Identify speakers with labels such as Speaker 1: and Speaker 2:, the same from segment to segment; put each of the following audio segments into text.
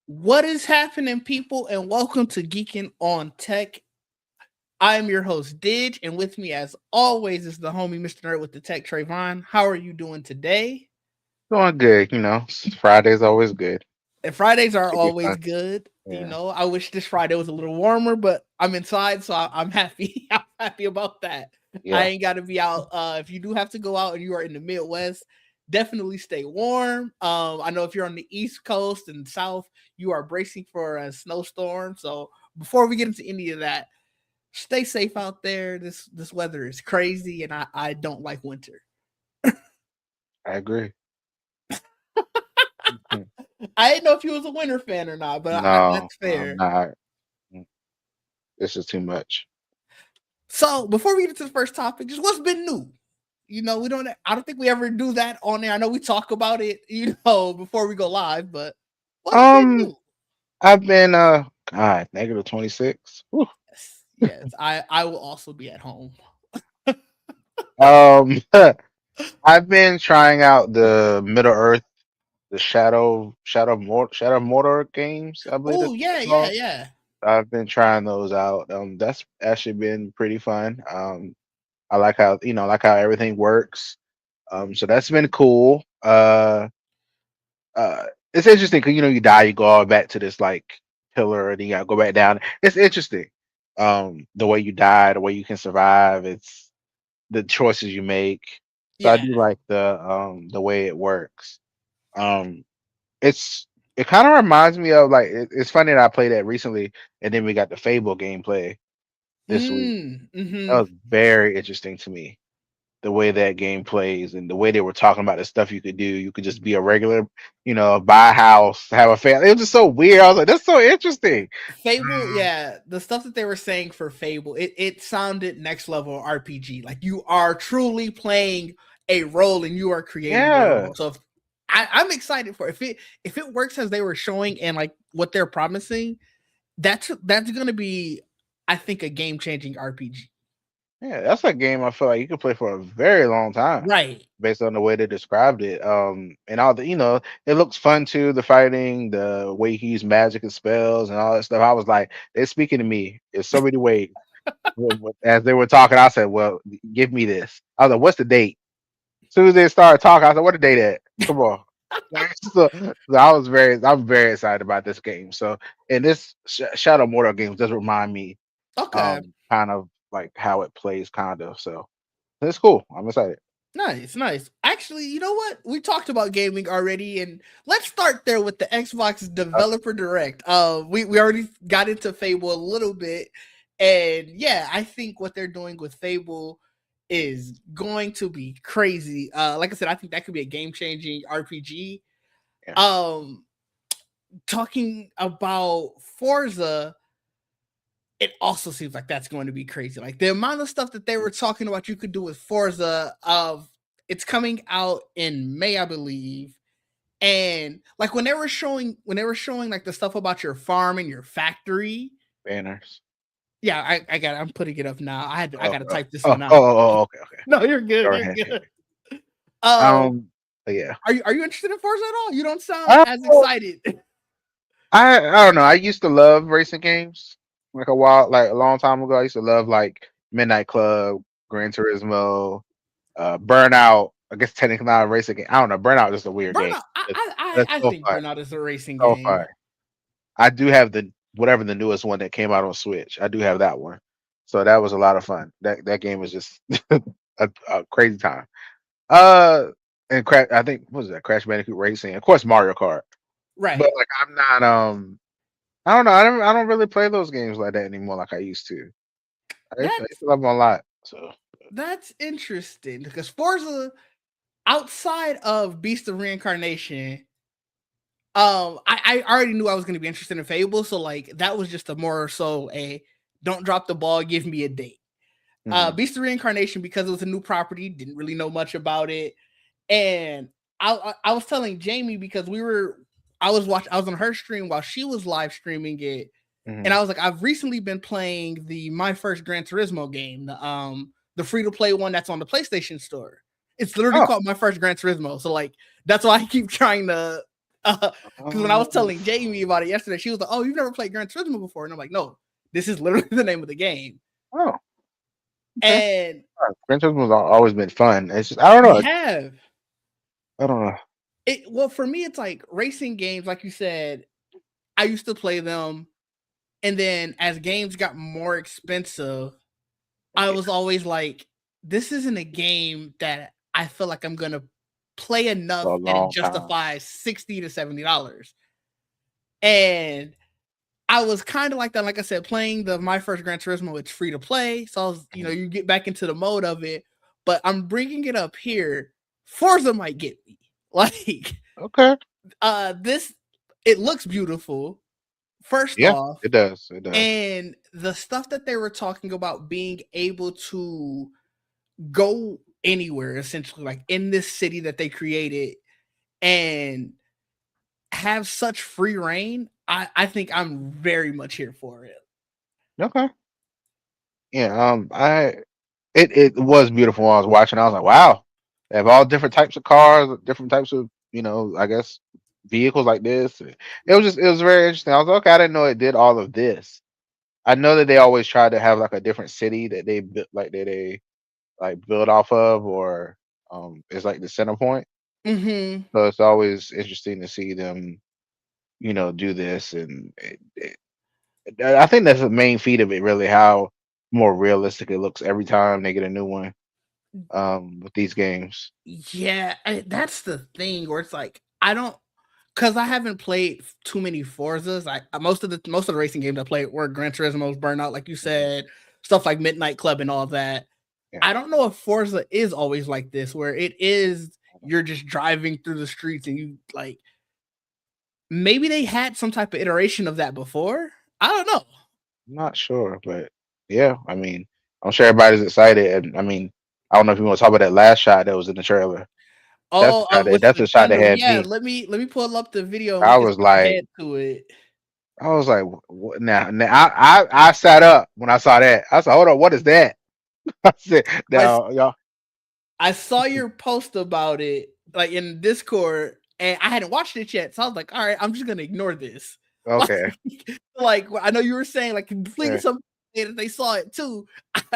Speaker 1: What is happening, people, and welcome to Geekin On Tech. I am your host, Didge, and with me, as always, is the homie Mr. Nerd with the Tech, Trayvon. How are you doing today?
Speaker 2: Doing good, Friday's always good.
Speaker 1: And Fridays are
Speaker 2: Should be
Speaker 1: always
Speaker 2: fun.
Speaker 1: good.
Speaker 2: Yeah.
Speaker 1: I wish this Friday was a little warmer, but I'm inside, so I'm happy. I'm happy about that. I
Speaker 2: Yeah.
Speaker 1: ain't got to be out. If you do have to go out and you are in the Midwest, definitely stay warm. I know if you're on the East Coast and South, you are bracing for a snowstorm. So before we get into any of that, stay safe out there. This weather is crazy, and I don't like winter.
Speaker 2: I agree. Mhm.
Speaker 1: I didn't know if you was a winter fan or not, but
Speaker 2: No,
Speaker 1: that's
Speaker 2: I'm
Speaker 1: fair.
Speaker 2: not. Mm, This is too much.
Speaker 1: So before we get into the first topic, just what's been new? We don't. I don't think we ever do that on there. I know we talk about it, before we go live, but what's been
Speaker 2: Um,
Speaker 1: new?
Speaker 2: I've been God, negative 26. Whew.
Speaker 1: Yes. I will also be at home.
Speaker 2: Um, I've been trying out the Middle Earth, the Shadow of Mordor games, I believe
Speaker 1: Oh
Speaker 2: that's what
Speaker 1: yeah,
Speaker 2: they're
Speaker 1: yeah,
Speaker 2: called.
Speaker 1: yeah.
Speaker 2: I've been trying those out. That's actually been pretty fun. I like how everything works. So that's been cool. It's interesting because you die, you go all back to this like pillar, and then you gotta go back down. It's interesting. The way you die, the way you can survive. It's the choices you make. So I
Speaker 1: Yeah.
Speaker 2: do like the way it works. Um, it's it kind of reminds me of it's funny that I played that recently, and then we got the Fable gameplay this week. That
Speaker 1: Mm-hmm.
Speaker 2: was very interesting to me, the way that game plays and the way they were talking about the stuff you could do. You could just be a regular, buy a house, have a family. It was just so weird. I was like, that's so interesting.
Speaker 1: Fable, yeah, the stuff that they were saying for Fable, it sounded next level RPG. Like you are truly playing a role and you are creating your
Speaker 2: Yeah.
Speaker 1: role. So I'm excited for it. If it works as they were showing and like what they're promising, that's gonna be, I think, a game changing RPG.
Speaker 2: Yeah, that's a game I feel like you could play for a very long time
Speaker 1: Right.
Speaker 2: based on the way they described it. And all it looks fun too, the fighting, the way he used magic and spells and all that stuff. I was like, they're speaking to me in so many ways. As they were talking, I said, well, give me this. I was like, what's the date? As soon as they started talking, I said, "What a day that? Come on!" So I'm very excited about this game. So, and this Shadow Mortal game does remind me,
Speaker 1: Okay.
Speaker 2: kind of like how it plays, kind of. So it's cool. I'm excited.
Speaker 1: Nice, nice. Actually, you know what? We talked about gaming already, and let's start there with the Xbox
Speaker 2: Uh,
Speaker 1: Developer Direct. We already got into Fable a little bit, and yeah, I think what they're doing with Fable is going to be crazy. Like I said, I think that could be a game changing RPG.
Speaker 2: yeah,
Speaker 1: Um, Talking about Forza, it also seems like that's going to be crazy. Like the amount of stuff that they were talking about you could do with Forza, of it's coming out in May, I believe. And like when they were showing like the stuff about your farm and your factory.
Speaker 2: banners.
Speaker 1: Yeah, I'm putting it up now. I
Speaker 2: Oh,
Speaker 1: gotta
Speaker 2: oh,
Speaker 1: type this
Speaker 2: oh,
Speaker 1: one
Speaker 2: oh,
Speaker 1: out.
Speaker 2: oh, okay, okay.
Speaker 1: No, you're good.
Speaker 2: Go
Speaker 1: You're
Speaker 2: ahead.
Speaker 1: good. Um,
Speaker 2: But yeah.
Speaker 1: are you interested in Forza at all? You don't sound
Speaker 2: Uh,
Speaker 1: as excited.
Speaker 2: I don't know. I used to love racing games. Like a long time ago, I used to love like Midnight Club, Gran Turismo, Burnout. I guess technically not a racing game. I don't know. Burnout is just a weird game.
Speaker 1: Burnout. I
Speaker 2: It's,
Speaker 1: I I
Speaker 2: it's
Speaker 1: I
Speaker 2: so
Speaker 1: think
Speaker 2: fun.
Speaker 1: Burnout is a racing
Speaker 2: So fun.
Speaker 1: game.
Speaker 2: I do have the whatever the newest one that came out on Switch. I do have that one. So that was a lot of fun. That game was just a crazy time. Uh, and I think what was that Crash Bandicoot Racing? Of course, Mario Kart. But
Speaker 1: Right.
Speaker 2: like, I'm not. I don't know. I don't really play those games like that anymore like I used to. I used
Speaker 1: That's
Speaker 2: to love them a lot. So
Speaker 1: that's interesting because Forza, outside of Beast of Reincarnation, I already knew I was going to be interested in Fable, so like that was just a more so a don't drop the ball, give me a date.
Speaker 2: mhm.
Speaker 1: Beast of Reincarnation, because it was a new property, didn't really know much about it, and I was telling Jamie because I was on her stream while she was live streaming it, and
Speaker 2: Mhm.
Speaker 1: I was like, I've recently been playing the My First Gran Turismo game, the free to play one that's on the PlayStation Store. It's literally
Speaker 2: Oh,
Speaker 1: called My First Gran Turismo. So like that's why I keep trying to. Because when I was telling Jamie about it yesterday, she was like, "Oh, you've never played Gran Turismo before?" And I'm like, "No, this is literally the name of the game."
Speaker 2: Oh, okay.
Speaker 1: And
Speaker 2: Gran Turismo's always been fun. It's just I don't
Speaker 1: they
Speaker 2: know.
Speaker 1: have
Speaker 2: I don't know.
Speaker 1: it. Well, for me, it's like racing games. Like you said, I used to play them, and then as games got more expensive, I
Speaker 2: Yeah,
Speaker 1: was always like, "This isn't a game that I feel like I'm gonna play
Speaker 2: for
Speaker 1: enough
Speaker 2: a
Speaker 1: that it
Speaker 2: long time.
Speaker 1: justifies $60 to $70." And I was kind of like that. Like I said, playing the my first Gran Turismo, it's free to play, so I was,
Speaker 2: Mhm.
Speaker 1: you get back into the mode of it. But I'm bringing it up here. Forza might get me. Like,
Speaker 2: Okay.
Speaker 1: this, it looks beautiful. First
Speaker 2: Yeah,
Speaker 1: off,
Speaker 2: it does. It does.
Speaker 1: and the stuff that they were talking about being able to go anywhere, essentially, like in this city that they created, and have such free reign. I think I'm very much here for it.
Speaker 2: Okay. Yeah. It was beautiful when I was watching. I was like, wow, they have all different types of cars, different types of I guess vehicles like this. It was very interesting. I was like, okay, I didn't know it did all of this. I know that they always try to have like a different city that they built, like that they like build off of, or is like the center point.
Speaker 1: Hmm.
Speaker 2: So it's always interesting to see them, do this, and I think that's the main feat of it, really, how more realistic it looks every time they get a new one. With these games.
Speaker 1: Yeah, that's the thing where it's like I don't, because I haven't played too many Forzas. Most of the racing games I played were Gran Turismo's, Burnout, like you
Speaker 2: Mhm.
Speaker 1: said, stuff like Midnight Club and all that.
Speaker 2: Yeah.
Speaker 1: I don't know if Forza is always like this, where it is you're just driving through the streets and you like maybe they had some type of iteration of that before. I don't know.
Speaker 2: I'm not sure, but yeah, I mean, I'm sure everybody's excited, and I mean, I don't know if you want to talk about that last shot that was in the trailer. That's the
Speaker 1: Oh,
Speaker 2: shot that
Speaker 1: with
Speaker 2: that's
Speaker 1: the
Speaker 2: the shot that
Speaker 1: thunder.
Speaker 2: had
Speaker 1: Yeah,
Speaker 2: me.
Speaker 1: let me pull up the video and we
Speaker 2: I
Speaker 1: can
Speaker 2: was
Speaker 1: skip
Speaker 2: like,
Speaker 1: ahead to it.
Speaker 2: I was like, what now? I sat up when I saw that. I said, hold on, what is that? I said,
Speaker 1: I
Speaker 2: now y'all.
Speaker 1: I saw your post about it like in Discord, and I hadn't watched it yet, so I was like, "All right, I'm just gonna ignore this."
Speaker 2: Okay.
Speaker 1: Like I know you were saying, like completely
Speaker 2: Yeah.
Speaker 1: something that they saw it too.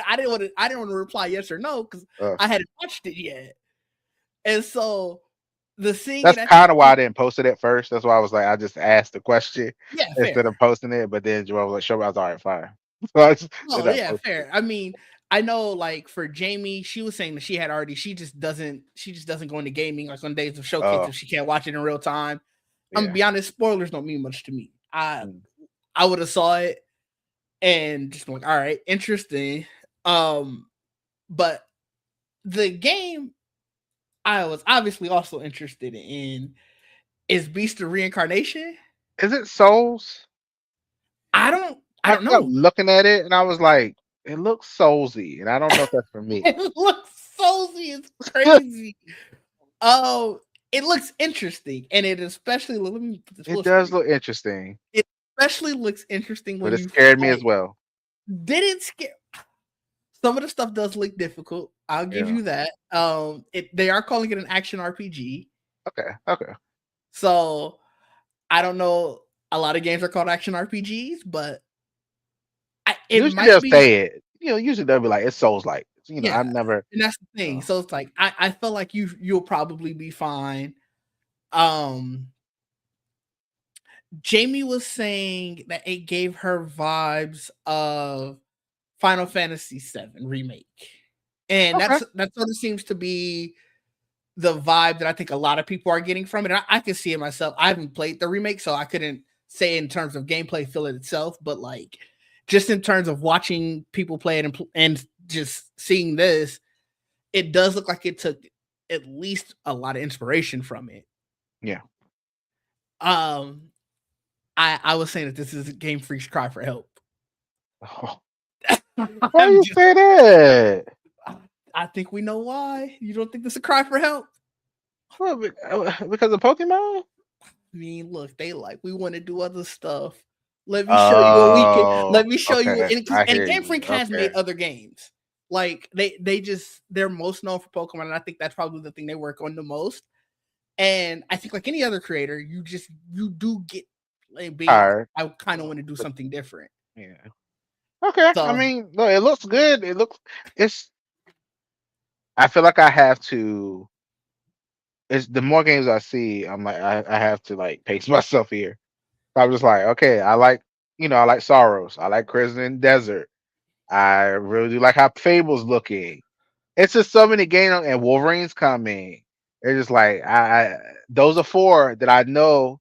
Speaker 1: I didn't want to reply yes or no because
Speaker 2: Uh,
Speaker 1: I hadn't watched it yet, and so the seeing it
Speaker 2: that's
Speaker 1: at the
Speaker 2: kind of why
Speaker 1: end,
Speaker 2: I didn't post it at first. That's why I was like, I just asked the question
Speaker 1: yeah,
Speaker 2: instead of
Speaker 1: fair.
Speaker 2: posting it. But then Joel was like, show me. I was all right, fine. So I just
Speaker 1: Oh
Speaker 2: ended up
Speaker 1: yeah,
Speaker 2: posting
Speaker 1: fair.
Speaker 2: it.
Speaker 1: I mean, I know like for Jamie, she was saying that she just doesn't go into gaming like on days of showcase
Speaker 2: Oh,
Speaker 1: if she can't watch it in real time. I'm gonna
Speaker 2: yeah.
Speaker 1: be honest, spoilers don't mean much to me.
Speaker 2: Mm.
Speaker 1: I would have saw it and just like, all right, interesting. Um, but the game I was obviously also interested in is Beast of Reincarnation.
Speaker 2: Is it Souls?
Speaker 1: I
Speaker 2: I
Speaker 1: don't
Speaker 2: kept
Speaker 1: know.
Speaker 2: looking at it and I was like, it looks soulsy, and I don't know if that's for me.
Speaker 1: It looks so it's crazy. Oh, it looks interesting, and it especially let me put this
Speaker 2: It
Speaker 1: full
Speaker 2: does
Speaker 1: screen.
Speaker 2: look interesting,
Speaker 1: It especially looks interesting
Speaker 2: but
Speaker 1: when
Speaker 2: it
Speaker 1: you
Speaker 2: scared me as
Speaker 1: fight.
Speaker 2: well.
Speaker 1: Didn't scare some of the stuff does look difficult. I'll give
Speaker 2: Yeah.
Speaker 1: you that. They are calling it an action RPG,
Speaker 2: Okay. Okay.
Speaker 1: so I don't know. A lot of games are called action RPGs, but it
Speaker 2: Usually
Speaker 1: might
Speaker 2: they'll
Speaker 1: be.
Speaker 2: say it. Usually they'll be like, it's Souls like.
Speaker 1: Yeah,
Speaker 2: I've never.
Speaker 1: and that's the thing.
Speaker 2: Uh,
Speaker 1: So it's like I feel like you'll probably be fine. Um, Jamie was saying that it gave her vibes of Final Fantasy VII remake, and
Speaker 2: okay.
Speaker 1: that sort of seems to be the vibe that I think a lot of people are getting from it. And I can see it myself. I haven't played the remake, so I couldn't say in terms of gameplay feel it itself, but like just in terms of watching people play it and just seeing this, it does look like it took at least a lot of inspiration from it.
Speaker 2: Yeah.
Speaker 1: Um, I was saying that this is a Game Freak's cry for help.
Speaker 2: Why
Speaker 1: I'm
Speaker 2: you
Speaker 1: just,
Speaker 2: say that?
Speaker 1: I think we know why. You don't think this is a cry for help?
Speaker 2: Well, because of Pokemon?
Speaker 1: I mean, look, they like we want to do other stuff. Let me show you what we can.
Speaker 2: Oh,
Speaker 1: Let me show you,
Speaker 2: okay. I
Speaker 1: and
Speaker 2: hear
Speaker 1: Game
Speaker 2: you.
Speaker 1: Freak has
Speaker 2: Okay.
Speaker 1: made other games. Like they're most known for Pokemon, and I think that's probably the thing they work on the most. And I think like any other creator, you do get like being like,
Speaker 2: Tired.
Speaker 1: I kind of want to do something different.
Speaker 2: Yeah. Okay. I
Speaker 1: So
Speaker 2: mean, look, it looks good. It looks. It's. I feel like I have to. It's the more games I see, I'm like, I have to like pace myself here. I'm just like, okay, I like, I like Sorrows. I like Crimson Desert. I really do like how Fable's looking. It's just so many games, and Wolverine's coming. It's just like those are four that I know.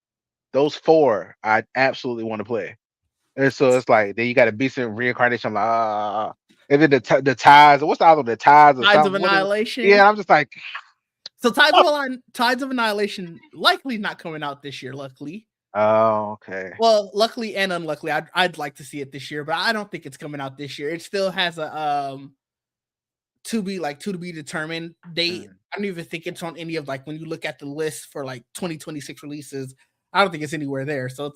Speaker 2: Those four I absolutely want to play. And so it's like then you got a Beast in Reincarnation. I'm like, and then the ties. What's the other one? The ties or
Speaker 1: Tides of
Speaker 2: something? What is?
Speaker 1: Annihilation.
Speaker 2: Yeah, I'm just like,
Speaker 1: So Tides of Annihilation likely not coming out this year. Luckily,
Speaker 2: oh, okay.
Speaker 1: well, luckily and unluckily, I'd like to see it this year, but I don't think it's coming out this year. It still has a to be determined.
Speaker 2: Mm.
Speaker 1: I don't even think it's on any of like when you look at the list for like 2026 releases. I don't think it's anywhere there. So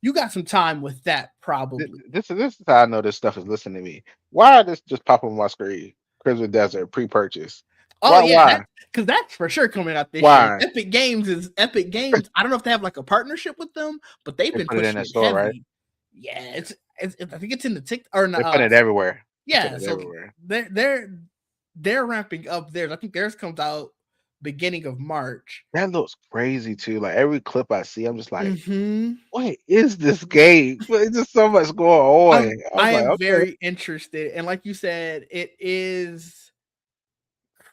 Speaker 1: you got some time with that probably.
Speaker 2: This is how I know this stuff is listening to me. Why are this just popping on my screen? Crimson Desert pre-purchase.
Speaker 1: Oh
Speaker 2: Why?
Speaker 1: yeah,
Speaker 2: Why?
Speaker 1: that's for sure coming out this year.
Speaker 2: Why?
Speaker 1: Epic Games. I don't know if they have like a partnership with them, but they've
Speaker 2: They
Speaker 1: been
Speaker 2: put it in
Speaker 1: pushing
Speaker 2: that
Speaker 1: it
Speaker 2: store, right?
Speaker 1: heavy. Yeah, I think it's in the tick or
Speaker 2: They
Speaker 1: no.
Speaker 2: put it everywhere. They put
Speaker 1: Yeah,
Speaker 2: it
Speaker 1: so
Speaker 2: everywhere.
Speaker 1: they're ramping up theirs. I think theirs comes out beginning of March.
Speaker 2: That looks crazy too. Like every clip I see, I'm just like,
Speaker 1: Hmm.
Speaker 2: what is this game? But it's just so much going on. I'm
Speaker 1: I
Speaker 2: like,
Speaker 1: am
Speaker 2: okay.
Speaker 1: very interested, and like you said, it is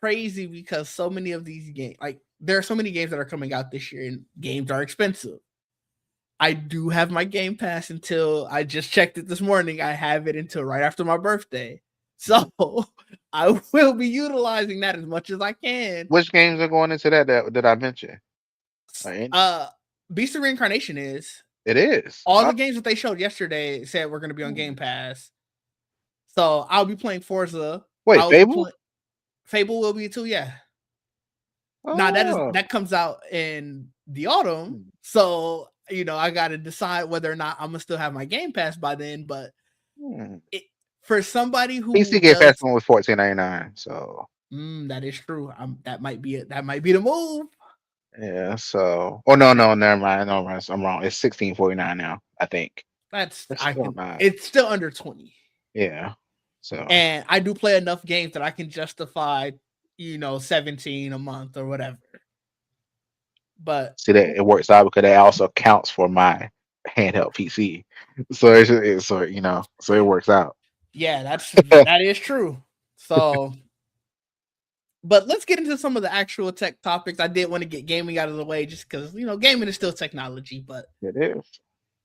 Speaker 1: crazy because so many of these games, like there are so many games that are coming out this year, and games are expensive. I do have my Game Pass until I just checked it this morning. I have it until right after my birthday. So I will be utilizing that as much as I can.
Speaker 2: Which games are going into that I mentioned?
Speaker 1: Uh Beast of Reincarnation is
Speaker 2: It is.
Speaker 1: all
Speaker 2: Oh,
Speaker 1: the games that they showed yesterday said we're gonna be on
Speaker 2: hmm.
Speaker 1: Game Pass. So I'll be playing Forza.
Speaker 2: Wait,
Speaker 1: I'll be
Speaker 2: Fable?
Speaker 1: playing Fable will be too, yeah. Now
Speaker 2: Oh,
Speaker 1: that comes out in the autumn.
Speaker 2: hmm.
Speaker 1: So I gotta decide whether or not I'm gonna still have my Game Pass by then. But
Speaker 2: Hmm.
Speaker 1: it for somebody who
Speaker 2: PC Game Pass
Speaker 1: does
Speaker 2: one was 14.99. So
Speaker 1: that is true. That might be it. That might be the move.
Speaker 2: yeah. So oh no, never mind. No, I'm wrong. It's 16.49 now. I think
Speaker 1: That's
Speaker 2: that's
Speaker 1: I
Speaker 2: still
Speaker 1: can.
Speaker 2: not.
Speaker 1: It's still under 20,
Speaker 2: Yeah. So
Speaker 1: and I do play enough games that I can justify 17 a month or whatever. But
Speaker 2: see that it works out because that also counts for my handheld PC. So so it works out.
Speaker 1: yeah, that is true. So, but let's get into some of the actual tech topics. I did want to get gaming out of the way just because gaming is still technology. But
Speaker 2: It is.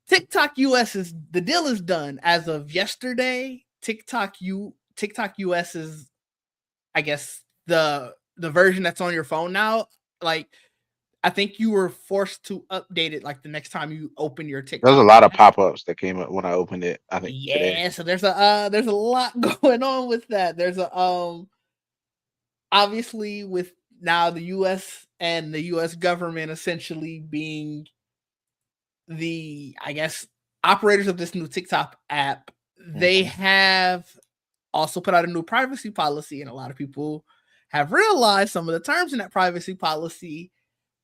Speaker 1: TikTok US is the deal is done as of yesterday. TikTok US is, I guess, the version that's on your phone now. Like I think you were forced to update it like the next time you open your
Speaker 2: There's a
Speaker 1: TikTok
Speaker 2: lot of
Speaker 1: app.
Speaker 2: pop-ups that came up when I opened it, I think today.
Speaker 1: Yeah, so there's a lot going on with that. There's a obviously with now the US and the US government essentially being the, I guess, operators of this new TikTok app, they
Speaker 2: Mhm.
Speaker 1: have also put out a new privacy policy, and a lot of people have realized some of the terms in that privacy policy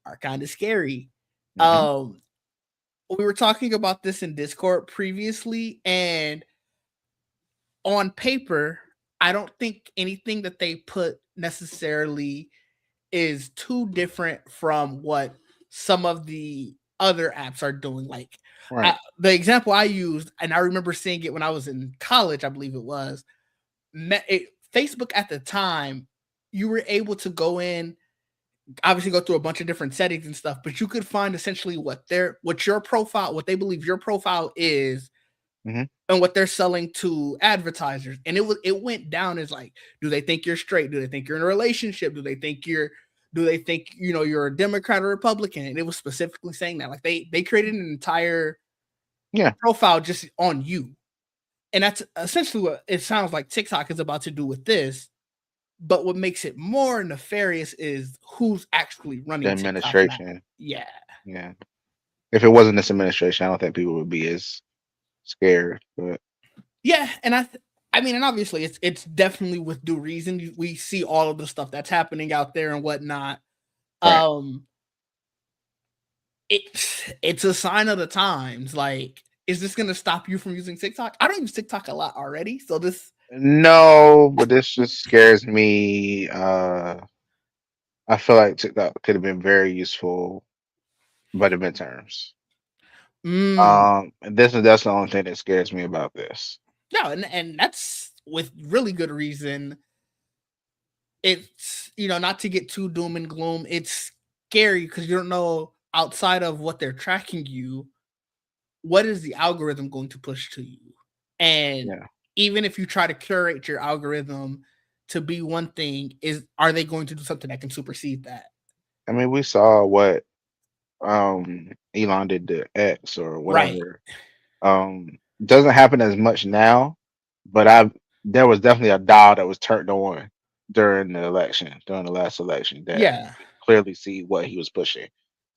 Speaker 1: are kind of scary.
Speaker 2: Mhm.
Speaker 1: Um, we were talking about this in Discord previously, and on paper, I don't think anything that they put necessarily is too different from what some of the other apps are doing. Like
Speaker 2: Right.
Speaker 1: the example I used, and I remember seeing it when I was in college, I believe it was Facebook at the time. You were able to go in, obviously go through a bunch of different settings and stuff, but you could find essentially what your profile, what they believe your profile is,
Speaker 2: Mhm.
Speaker 1: and what they're selling to advertisers. And it went down as like, do they think you're straight? Do they think you're in a relationship? Do they think you're a Democrat or Republican? And it was specifically saying that. Like they created an entire
Speaker 2: Yeah.
Speaker 1: profile just on you. And that's essentially what it sounds like TikTok is about to do with this. But what makes it more nefarious is who's actually
Speaker 2: The
Speaker 1: running TikTok now.
Speaker 2: administration.
Speaker 1: Yeah.
Speaker 2: Yeah. If it wasn't this administration, I don't think people would be as scared. But
Speaker 1: Yeah, and I mean, and obviously it's definitely with due reason. We see all of the stuff that's happening out there and whatnot.
Speaker 2: right.
Speaker 1: Um, it's a sign of the times. Like, is this gonna stop you from using TikTok? I don't use TikTok a lot already, so this.
Speaker 2: No, but this just scares me. I feel like TikTok could have been very useful by the midterms.
Speaker 1: Mm,
Speaker 2: And that's the only thing that scares me about this.
Speaker 1: no, and that's with really good reason. It's, not to get too doom and gloom. It's scary because you don't know, outside of what they're tracking you, what is the algorithm going to push to you? And
Speaker 2: Yeah,
Speaker 1: even if you try to curate your algorithm to be one thing, are they going to do something that can supersede that?
Speaker 2: I mean, we saw what Elon did to X or
Speaker 1: Right.
Speaker 2: whatever. Doesn't happen as much now, but I there was definitely a dial that was turned on during the election, during the last election, that you
Speaker 1: Yeah.
Speaker 2: could clearly see what he was pushing.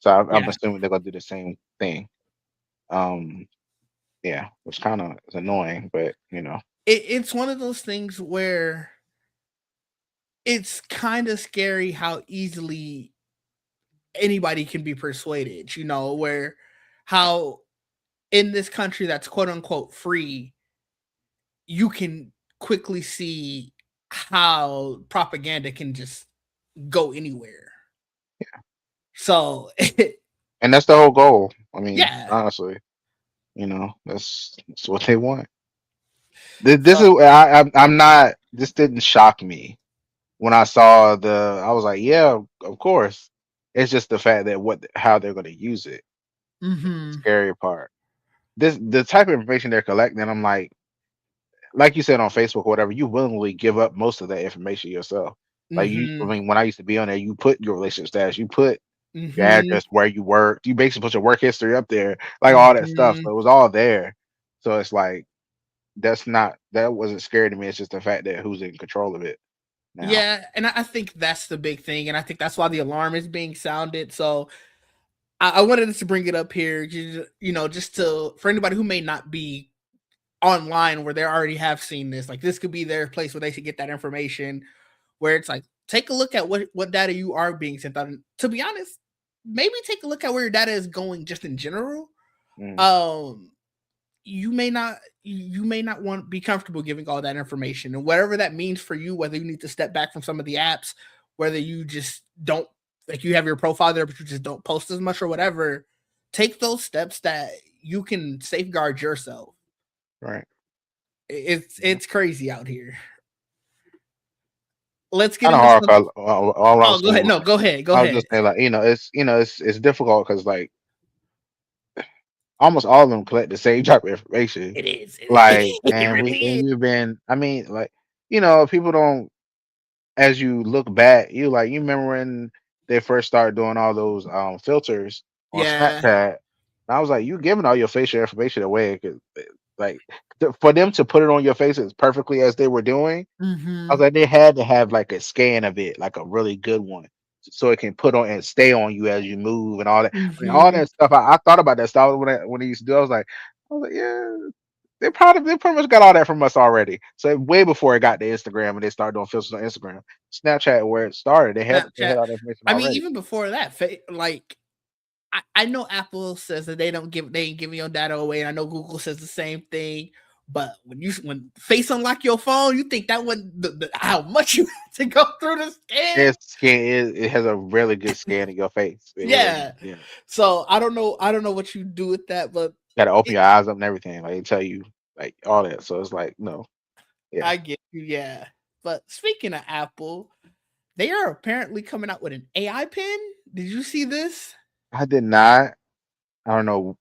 Speaker 2: So I'm
Speaker 1: Yeah.
Speaker 2: assuming they're gonna do the same thing. Um, yeah, which kind of is annoying, but
Speaker 1: It's one of those things where it's kind of scary how easily anybody can be persuaded, where how in this country that's quote unquote free, you can quickly see how propaganda can just go anywhere. So,
Speaker 2: and that's the whole goal. I mean,
Speaker 1: yeah.
Speaker 2: honestly, that's what they want. This
Speaker 1: So,
Speaker 2: is I'm not. This didn't shock me when I saw I was like, yeah, of course. It's just the fact that how they're going to use it.
Speaker 1: mhm,
Speaker 2: Scary part. The type of information they're collecting. I'm like you said on Facebook or whatever. You willingly give up most of that information yourself. Like I
Speaker 1: mhm,
Speaker 2: mean, when I used to be on there, you put your relationship status, you put your
Speaker 1: mhm,
Speaker 2: address, where you worked, you basically put your work history up there, like all that stuff.
Speaker 1: mhm.
Speaker 2: So it was all there. So it's like that wasn't scary to me. It's just the fact that who's in control of it now.
Speaker 1: Yeah, and I think that's the big thing, and I think that's why the alarm is being sounded. So, I wanted to bring it up here, just to for anybody who may not be online where they already have seen this. Like, this could be their place where they should get that information. Where it's like, take a look at what data you are being sent out. And to be honest, maybe take a look at where your data is going, just in general.
Speaker 2: Mm,
Speaker 1: Um, you may not want to be comfortable giving all that information, and whatever that means for you, whether you need to step back from some of the apps, whether you just don't, like, you have your profile there but you just don't post as much or whatever. Take those steps that you can safeguard yourself.
Speaker 2: right. Yeah.
Speaker 1: It's crazy out here. Let's get
Speaker 2: Kind of
Speaker 1: into
Speaker 2: hard.
Speaker 1: some.
Speaker 2: 'Cause all I
Speaker 1: Oh,
Speaker 2: was
Speaker 1: go
Speaker 2: saying
Speaker 1: ahead.
Speaker 2: was
Speaker 1: No, go ahead. Go
Speaker 2: I was
Speaker 1: ahead.
Speaker 2: just saying, like, it's difficult because like almost all of them collect the same type of information.
Speaker 1: It is.
Speaker 2: Like,
Speaker 1: It
Speaker 2: and
Speaker 1: really is.
Speaker 2: we've been. I mean, like, people don't. As you look back, you remember when they first started doing all those filters on
Speaker 1: Yeah.
Speaker 2: Snapchat. And I was like, you giving all your facial information away, 'cause, like, for them to put it on your face as perfectly as they were doing. I was
Speaker 1: Mhm.
Speaker 2: like, they had to have like a scan of it, like a really good one, so it can put on and stay on you as you move and all that. I mean, all
Speaker 1: Mhm.
Speaker 2: that stuff. I thought about that stuff when they used to do. I was like, yeah, they pretty much got all that from us already. So way before it got to Instagram and they started doing filters on Instagram, Snapchat, where it started, they
Speaker 1: Snapchat.
Speaker 2: had all that information
Speaker 1: I mean,
Speaker 2: already.
Speaker 1: even before that, like, I know Apple says that they ain't giving your data away, and I know Google says the same thing. But when Face unlock your phone, you think that wasn't how much you had to go through the scan?
Speaker 2: It has a really good scan of your face. It really does.
Speaker 1: Yeah.
Speaker 2: Yeah,
Speaker 1: So I don't know what you do with that, but
Speaker 2: got to open
Speaker 1: it,
Speaker 2: your eyes up and everything. Like they tell you like all that. So it's like no, yeah.
Speaker 1: I get you. Yeah. But speaking of Apple, they are apparently coming out with an AI pen. Did you see this?
Speaker 2: I did not. I don't know.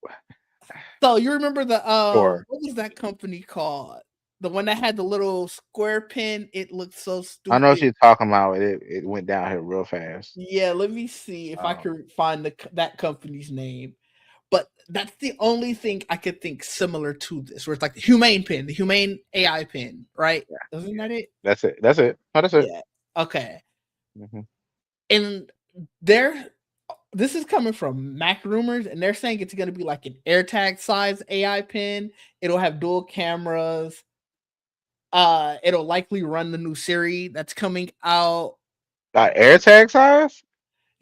Speaker 1: So you remember the
Speaker 2: Sure.
Speaker 1: what was that company called? The one that had the little square pen. It looked so
Speaker 2: I know what
Speaker 1: stupid.
Speaker 2: you're talking about. It went downhill real fast.
Speaker 1: Yeah, let me see if I
Speaker 2: Um,
Speaker 1: can find that company's name. But that's the only thing I could think similar to this, where it's like the humane pen, the humane AI pen, right?
Speaker 2: yeah,
Speaker 1: Isn't
Speaker 2: yeah.
Speaker 1: that it?
Speaker 2: That's it. That's it. Oh, that's it.
Speaker 1: Yeah. Okay.
Speaker 2: Hmm.
Speaker 1: And they're this is coming from Mac rumors, and they're saying it's going to be like an AirTag size AI pen. It'll have dual cameras. It'll likely run the new Siri that's coming out.
Speaker 2: Got AirTag size?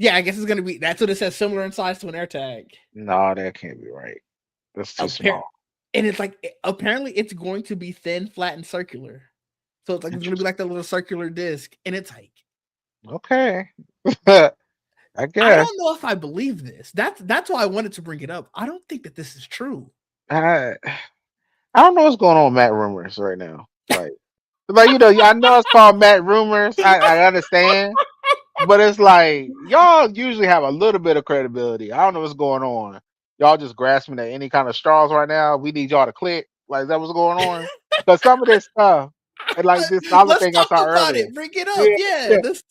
Speaker 1: Yeah, I guess it's gonna be. That's what it says. Similar in size to an AirTag.
Speaker 2: No, that can't be right. That's too
Speaker 1: Appar-
Speaker 2: small.
Speaker 1: and it's like apparently it's going to be thin, flat, and circular. So it's like it's gonna be
Speaker 2: Interesting.
Speaker 1: like that little circular disc, and it's like
Speaker 2: Okay. I
Speaker 1: I
Speaker 2: guess.
Speaker 1: don't know if I believe this. That's why I wanted to bring it up. I don't think that this is true.
Speaker 2: I I don't know what's going on with Matt Rumors right now. Like I know it's called Matt Rumors. I understand, but it's like y'all usually have a little bit of credibility. I don't know what's going on. Y'all just grasping at any kind of straws right now. We need y'all to click. Like is that what's going on? Because some of this stuff, and like this other
Speaker 1: Let's
Speaker 2: thing I
Speaker 1: talk
Speaker 2: saw
Speaker 1: about
Speaker 2: earlier.
Speaker 1: it. Bring it up.
Speaker 2: Yeah,
Speaker 1: Yeah,
Speaker 2: yeah.
Speaker 1: this.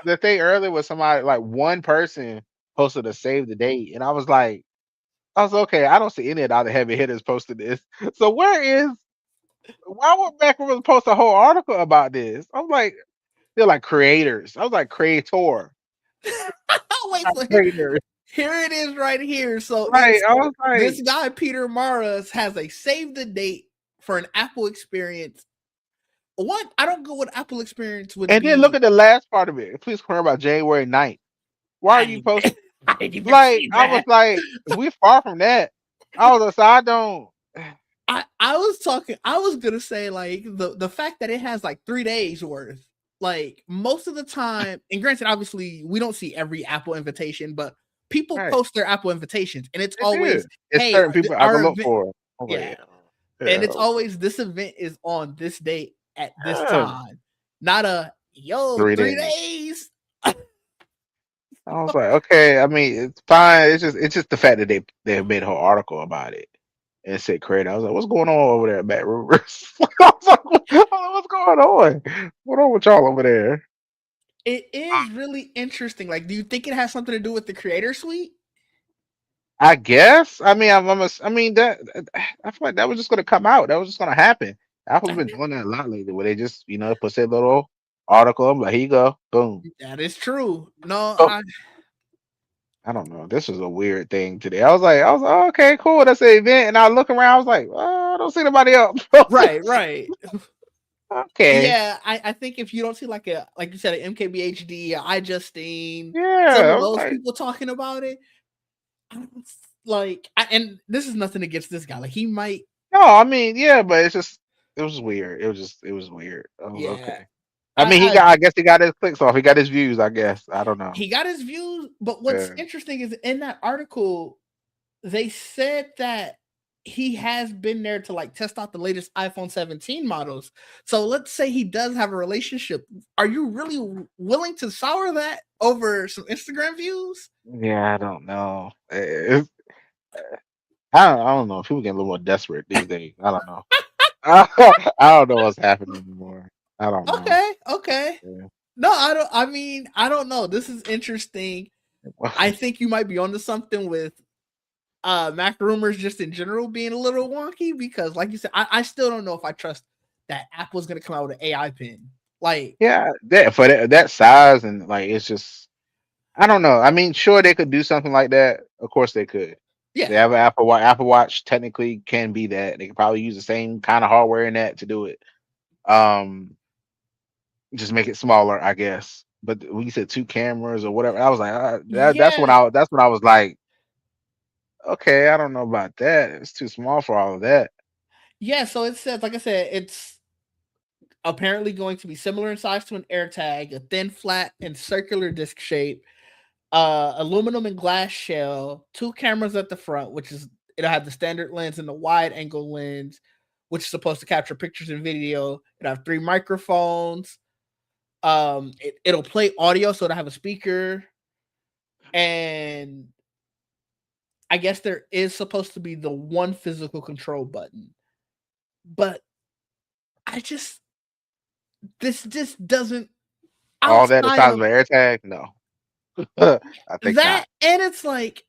Speaker 2: The thing earlier was somebody like one person posted a save the date, and I was okay. I don't see any of the other heavy hitters posted this. So why would Mac post a whole article about this? I'm like, they're like creators. I was like creator,
Speaker 1: Wait,
Speaker 2: not
Speaker 1: so
Speaker 2: creators.
Speaker 1: here it is right here. So
Speaker 2: Right.
Speaker 1: it's
Speaker 2: I was
Speaker 1: this
Speaker 2: like,
Speaker 1: guy Peter Maras has a save the date for an Apple experience. What I don't know what Apple experience would
Speaker 2: and then look
Speaker 1: be.
Speaker 2: at the last part of it. Please care about January 9th. Why are
Speaker 1: I
Speaker 2: you
Speaker 1: didn't,
Speaker 2: posting?
Speaker 1: I didn't even
Speaker 2: Like,
Speaker 1: see
Speaker 2: I was
Speaker 1: that.
Speaker 2: like, we're far from that. I was like, so I don't.
Speaker 1: I was talking. I was gonna say like the fact that it has like 3 days worth. Like most of the time, and granted, obviously we don't see every Apple invitation, but people
Speaker 2: Right.
Speaker 1: post their Apple invitations, and it's
Speaker 2: It is.
Speaker 1: always,
Speaker 2: It's
Speaker 1: hey,
Speaker 2: certain people I can
Speaker 1: our
Speaker 2: look
Speaker 1: event,
Speaker 2: for. I was like,
Speaker 1: yeah,
Speaker 2: yeah,
Speaker 1: and
Speaker 2: yeah,
Speaker 1: it's always this event is on this date at this
Speaker 2: yeah.
Speaker 1: time, not a yo
Speaker 2: 3 days.
Speaker 1: 3 days.
Speaker 2: I was like, okay. I mean, it's fine. It's just the fact that they made a whole article about it and said credit. I was like, what's going on over there at Baton Rouge? I was like, what's going on? What on with y'all over there?
Speaker 1: It is really interesting. Like, do you think it has something to do with the Creator Suite?
Speaker 2: I guess. I mean, I mean that. I feel like that was just gonna come out. That was just gonna happen. Apple's been doing that a lot lately, where they just put their little article. I'm like, here you go, boom.
Speaker 1: That is true. No,
Speaker 2: Oh, I don't know. This was a weird thing today. I was like, oh, okay, cool. That's the event. And I look around. I was like, oh, I don't see nobody else.
Speaker 1: right.
Speaker 2: Okay.
Speaker 1: Yeah, I think if you don't see like you said, an MKBHD, iJustine, some
Speaker 2: Yeah.
Speaker 1: of
Speaker 2: I was
Speaker 1: those
Speaker 2: like,
Speaker 1: people talking about it, I don't and this is nothing against this guy. Like he might,
Speaker 2: no, I mean, yeah, but it was weird. It was weird. I was
Speaker 1: yeah.
Speaker 2: okay. I mean,
Speaker 1: I
Speaker 2: I
Speaker 1: agree.
Speaker 2: guess he got his clicks off. He got his views, I guess. I don't know.
Speaker 1: He got his views, but what's
Speaker 2: Yeah.
Speaker 1: interesting is in that article, they said that he has been there to like test out the latest iPhone 17 models. So let's say he does have a relationship. Are you really willing to sour that over some Instagram views?
Speaker 2: Yeah, I don't know. I don't know. People getting a little more desperate these days. I don't know. I don't know what's happening anymore. I don't know.
Speaker 1: Okay.
Speaker 2: Yeah.
Speaker 1: No, I don't. I mean, I don't know. This is interesting. I think you might be onto something with Mac rumors just in general being a little wonky because, like you said, I still don't know if I trust that Apple's going to come out with an AI pin. Like,
Speaker 2: Yeah, that for that size and like it's just I don't know. I mean, sure they could do something like that. Of course they could. They
Speaker 1: yeah,
Speaker 2: have an Apple Watch. Apple Watch technically can be that. They could probably use the same kind of hardware in that to do it. Um, just make it smaller, I guess. But when you said two cameras or whatever, I was like,
Speaker 1: yeah,
Speaker 2: that's when I was like, okay, I don't know about that. It's too small for all of that.
Speaker 1: yeah. So it says, like I said, it's apparently going to be similar in size to an AirTag, a thin, flat, and circular disc shape, aluminum and glass shell, two cameras at the front, which is it'll have the standard lens and the wide angle lens, which is supposed to capture pictures and video. It'll have three microphones. It'll play audio, so it'll have a speaker, and I guess there is supposed to be the one physical control button. But I just this just doesn't
Speaker 2: All that the
Speaker 1: outside
Speaker 2: size of
Speaker 1: of
Speaker 2: an AirTag? No, I think
Speaker 1: that,
Speaker 2: not.
Speaker 1: and it's like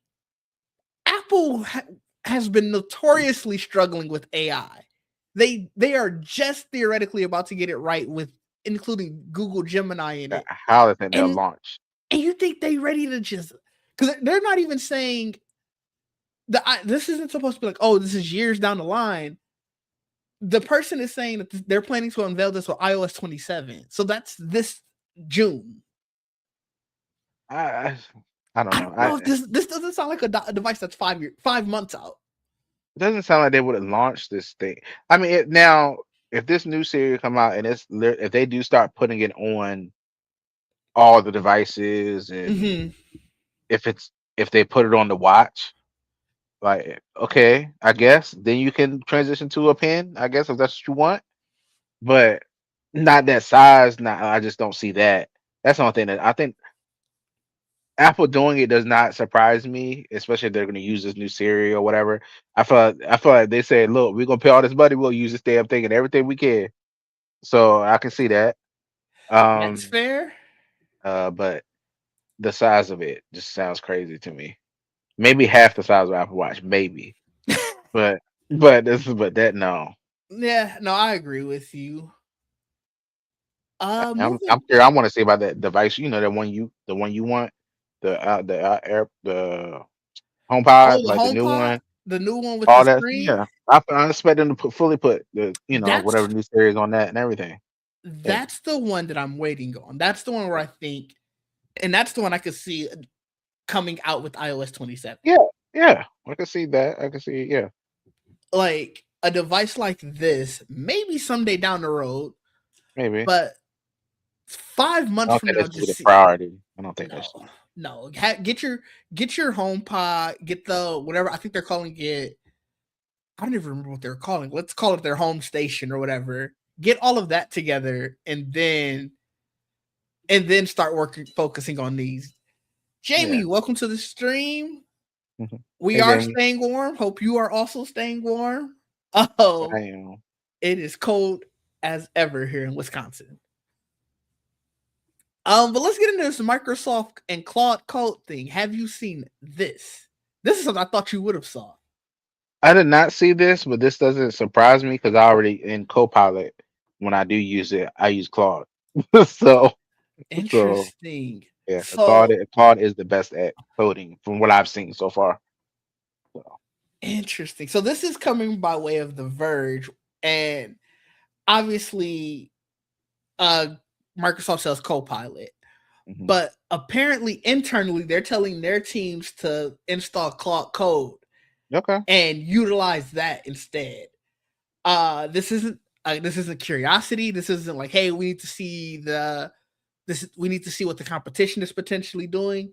Speaker 1: Apple has been notoriously struggling with AI. They are just theoretically about to get it right with including Google Gemini in it.
Speaker 2: How they think they'll
Speaker 1: And
Speaker 2: launch?
Speaker 1: and you think they ready to just because they're not even saying this isn't supposed to be like, oh, this is years down the line. The person is saying that they're planning to unveil this with iOS 27. So that's this June.
Speaker 2: I I don't
Speaker 1: I
Speaker 2: know.
Speaker 1: don't know if this doesn't sound like a device that's 5 months out.
Speaker 2: It doesn't sound like they would have launched this thing. I mean, now if this new series come out and if they do start putting it on all the devices, and
Speaker 1: Hmm.
Speaker 2: if they put it on the watch, like, okay, I guess then you can transition to a pen, I guess, if that's what you want. But not that size. Not, I just don't see that. That's the only thing that I think Apple doing it does not surprise me, especially if they're going to use this new Siri or whatever. I feel like they said, "Look, we're gonna pay all this money. We'll use this damn thing and everything we can." So I can see that.
Speaker 1: That's
Speaker 2: Um,
Speaker 1: fair.
Speaker 2: but the size of it just sounds crazy to me. Maybe half the size of Apple Watch, maybe. But but that no.
Speaker 1: Yeah, no, I agree with you.
Speaker 2: I'm
Speaker 1: Moving.
Speaker 2: curious. I want to see about that device. You know, the one you want, the
Speaker 1: Oh,
Speaker 2: HomePod,
Speaker 1: the
Speaker 2: like the new
Speaker 1: HomePod,
Speaker 2: one.
Speaker 1: the new one with the
Speaker 2: All that,
Speaker 1: screen.
Speaker 2: yeah. I expect them to fully put the, whatever
Speaker 1: That's
Speaker 2: new series on that and everything. Yeah,
Speaker 1: that's the one that I'm waiting on. That's the one where I think, and that's the one I could see coming out with iOS 27.
Speaker 2: yeah, yeah. I can see that. I can see, yeah,
Speaker 1: Like a device like this, maybe someday down the road,
Speaker 2: maybe.
Speaker 1: but 5 months
Speaker 2: I don't
Speaker 1: from
Speaker 2: think
Speaker 1: now,
Speaker 2: that's the
Speaker 1: just see.
Speaker 2: priority. I don't think
Speaker 1: No,
Speaker 2: that's.
Speaker 1: no. Get your HomePod. Get the whatever I think they're calling it. I don't even remember what they're calling. Let's call it their home station or whatever. Get all of that together, and then start working, focusing on these.
Speaker 2: Yeah.
Speaker 1: Jamie, welcome to the stream.
Speaker 2: Mhm.
Speaker 1: We
Speaker 2: Hey,
Speaker 1: are
Speaker 2: Jamie.
Speaker 1: staying warm. Hope you are also staying warm.
Speaker 2: I
Speaker 1: Oh,
Speaker 2: am.
Speaker 1: it is cold as ever here in Wisconsin. But let's get into this Microsoft and Claude Code thing. Have you seen this? This is something I thought you would have saw.
Speaker 2: I did not see this, but this doesn't surprise me because I already in Copilot. When I do use it, I use Claude. so so
Speaker 1: Interesting.
Speaker 2: yeah,
Speaker 1: So
Speaker 2: Claude is the best at coding from what I've seen so far. So,
Speaker 1: interesting. So this is coming by way of The Verge, and obviously, uh, Microsoft sells Copilot,
Speaker 2: mhm.
Speaker 1: but apparently internally they're telling their teams to install Claude Code
Speaker 2: Okay.
Speaker 1: and utilize that instead. This isn't curiosity. This isn't like, hey, we need to see what the competition is potentially doing.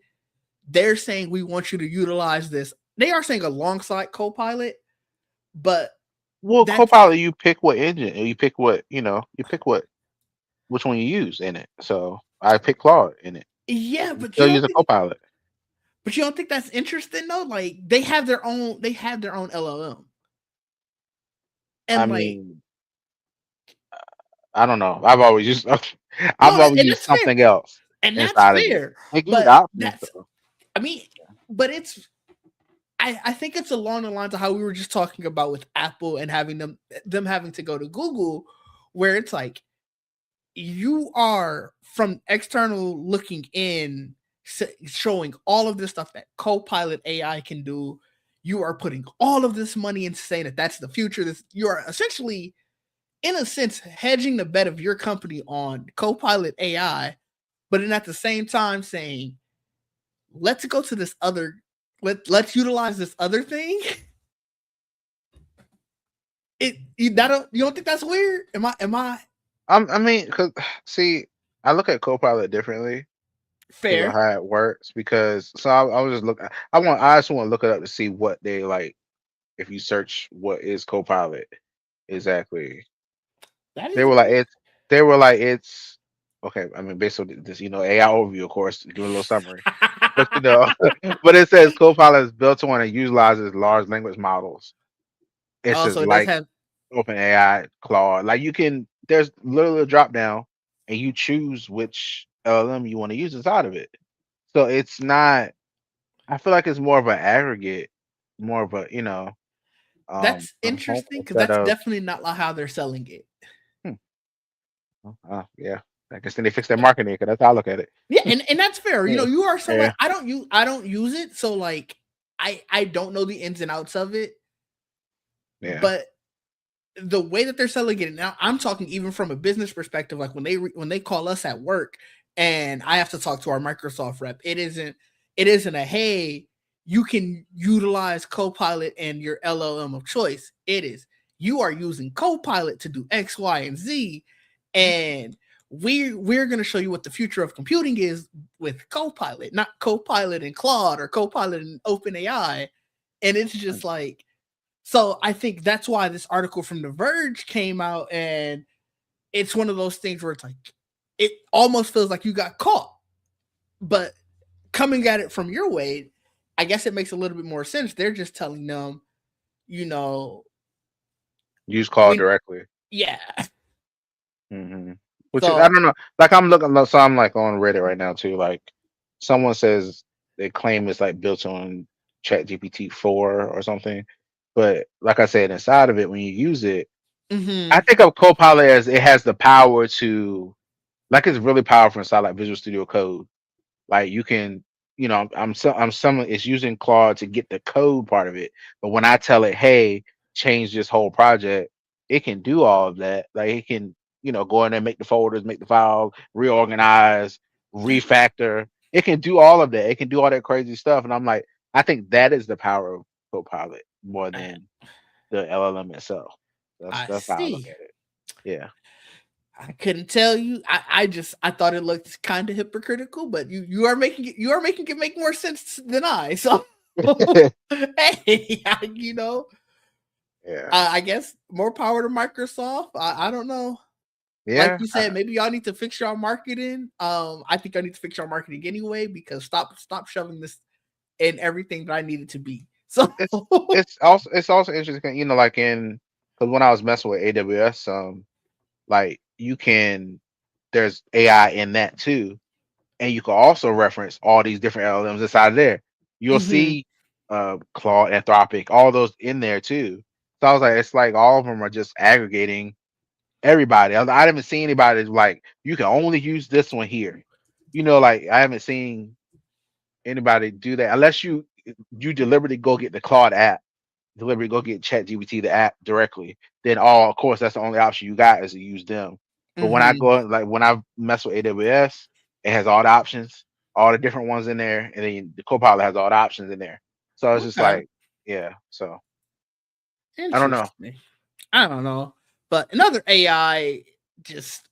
Speaker 1: They're saying we want you to utilize this. They are saying alongside Copilot, but
Speaker 2: Well,
Speaker 1: that's
Speaker 2: Copilot, you pick what engine, and you pick what you pick which one you use in it. So I pick Claude in it.
Speaker 1: yeah,
Speaker 2: You
Speaker 1: but you
Speaker 2: still
Speaker 1: don't
Speaker 2: use a
Speaker 1: think
Speaker 2: Copilot.
Speaker 1: but you don't think that's interesting though? Like they have their own LLM.
Speaker 2: I
Speaker 1: And like
Speaker 2: mean, I don't know. I've always used
Speaker 1: no,
Speaker 2: I've always
Speaker 1: and
Speaker 2: used
Speaker 1: that's fair.
Speaker 2: something else
Speaker 1: And that's
Speaker 2: inside of it.
Speaker 1: fair.
Speaker 2: They give you the
Speaker 1: But
Speaker 2: options
Speaker 1: that's
Speaker 2: though.
Speaker 1: I mean, but I think it's along the lines of how we were just talking about with Apple and having them having to go to Google, where it's like you are from external looking in, showing all of this stuff that Copilot AI can do. You are putting all of this money into saying that that's the future. This you are essentially, in a sense, hedging the bet of your company on Copilot AI, but then at the same time saying, let's go to this other, let's utilize this other thing. You don't think that's weird? Am I
Speaker 2: I mean, because see, I look at Copilot differently because of
Speaker 1: fair?
Speaker 2: how it works. Because so I was just look. I just want to look it up to see what they like. If you search what is Copilot exactly,
Speaker 1: That
Speaker 2: they
Speaker 1: is
Speaker 2: were like
Speaker 1: interesting.
Speaker 2: it's they were like it's okay. I mean, based on this, AI overview, of course, give a little summary. But but it says Copilot is built on and utilizes large language models. It says
Speaker 1: Also, it does
Speaker 2: like
Speaker 1: have.
Speaker 2: OpenAI, Claude. Like you can, there's literally a drop down, and you choose which LLM you want to use inside of it. So it's not. I feel like it's more of an aggregate, more of a
Speaker 1: That's
Speaker 2: a home
Speaker 1: interesting because
Speaker 2: instead
Speaker 1: that's
Speaker 2: of.
Speaker 1: definitely not like how they're selling it.
Speaker 2: Hmm, yeah, I guess then they fix their marketing because that's how I look at it.
Speaker 1: Yeah, and that's fair.
Speaker 2: Yeah,
Speaker 1: You are someone
Speaker 2: yeah,
Speaker 1: I don't use it, so like I don't know the ins and outs of it,
Speaker 2: yeah.
Speaker 1: but the way that they're selling it now, I'm talking even from a business perspective. Like when they call us at work, and I have to talk to our Microsoft rep. It isn't a hey, you can utilize Copilot and your LLM of choice. It is you are using Copilot to do X, Y, and Z, and we're going to show you what the future of computing is with Copilot, not Copilot and Claude or Copilot and OpenAI. And it's just like, so I think that's why this article from The Verge came out, and it's one of those things where it's like it almost feels like you got caught, but coming at it from your way, I guess it makes a little bit more sense. They're just telling them, you know,
Speaker 2: Use call
Speaker 1: we
Speaker 2: directly.
Speaker 1: yeah.
Speaker 2: hmm Which is, I
Speaker 1: So
Speaker 2: don't know. Like I'm looking, so I'm like on Reddit right now too. Like someone says they claim it's like built on Chat GPT 4 or something. But like I said, inside of it, when you use it, I
Speaker 1: mhm,
Speaker 2: think of Copilot as it has the power to, like, it's really powerful inside like Visual Studio Code. Like you can, I'm someone it's using Claude to get the code part of it. But when I tell it, hey, change this whole project, it can do all of that. Like it can, go in there, make the folders, make the file, reorganize, refactor. It can do all of that. It can do all that crazy stuff. And I'm like, I think that is the power of Copilot more
Speaker 1: I,
Speaker 2: than the LLM itself.
Speaker 1: I
Speaker 2: That's how I look
Speaker 1: see.
Speaker 2: at it. Yeah.
Speaker 1: I couldn't tell you. I thought it looked kind of hypocritical, but you are making it make more sense than I. So hey,
Speaker 2: Yeah.
Speaker 1: I guess more power to Microsoft. I don't know. Like
Speaker 2: Yeah.
Speaker 1: you said, maybe y'all need to fix your marketing. I think I need to fix your marketing anyway because stop shoving this in everything that I need it to be. So
Speaker 2: it's it's also interesting, like in because when I was messing with AWS, like you can there's AI in that too, and you can also reference all these different LLMs inside of there. You'll
Speaker 1: mhm,
Speaker 2: see Claude, Anthropic, all those in there too. So I was like, it's like all of them are just aggregating everybody. I haven't seen anybody like you can only use this one here. Like I haven't seen anybody do that unless you deliberately go get the Claude app, deliberately go get ChatGPT the app directly. Then of course that's the only option you got is to use them. But when I
Speaker 1: mhm.
Speaker 2: go like when I mess with AWS, it has all the options, all the different ones in there, and then the Copilot has all the options in there. So it's just
Speaker 1: Okay,
Speaker 2: like, yeah. So I don't know.
Speaker 1: interesting. I don't know, but another AI just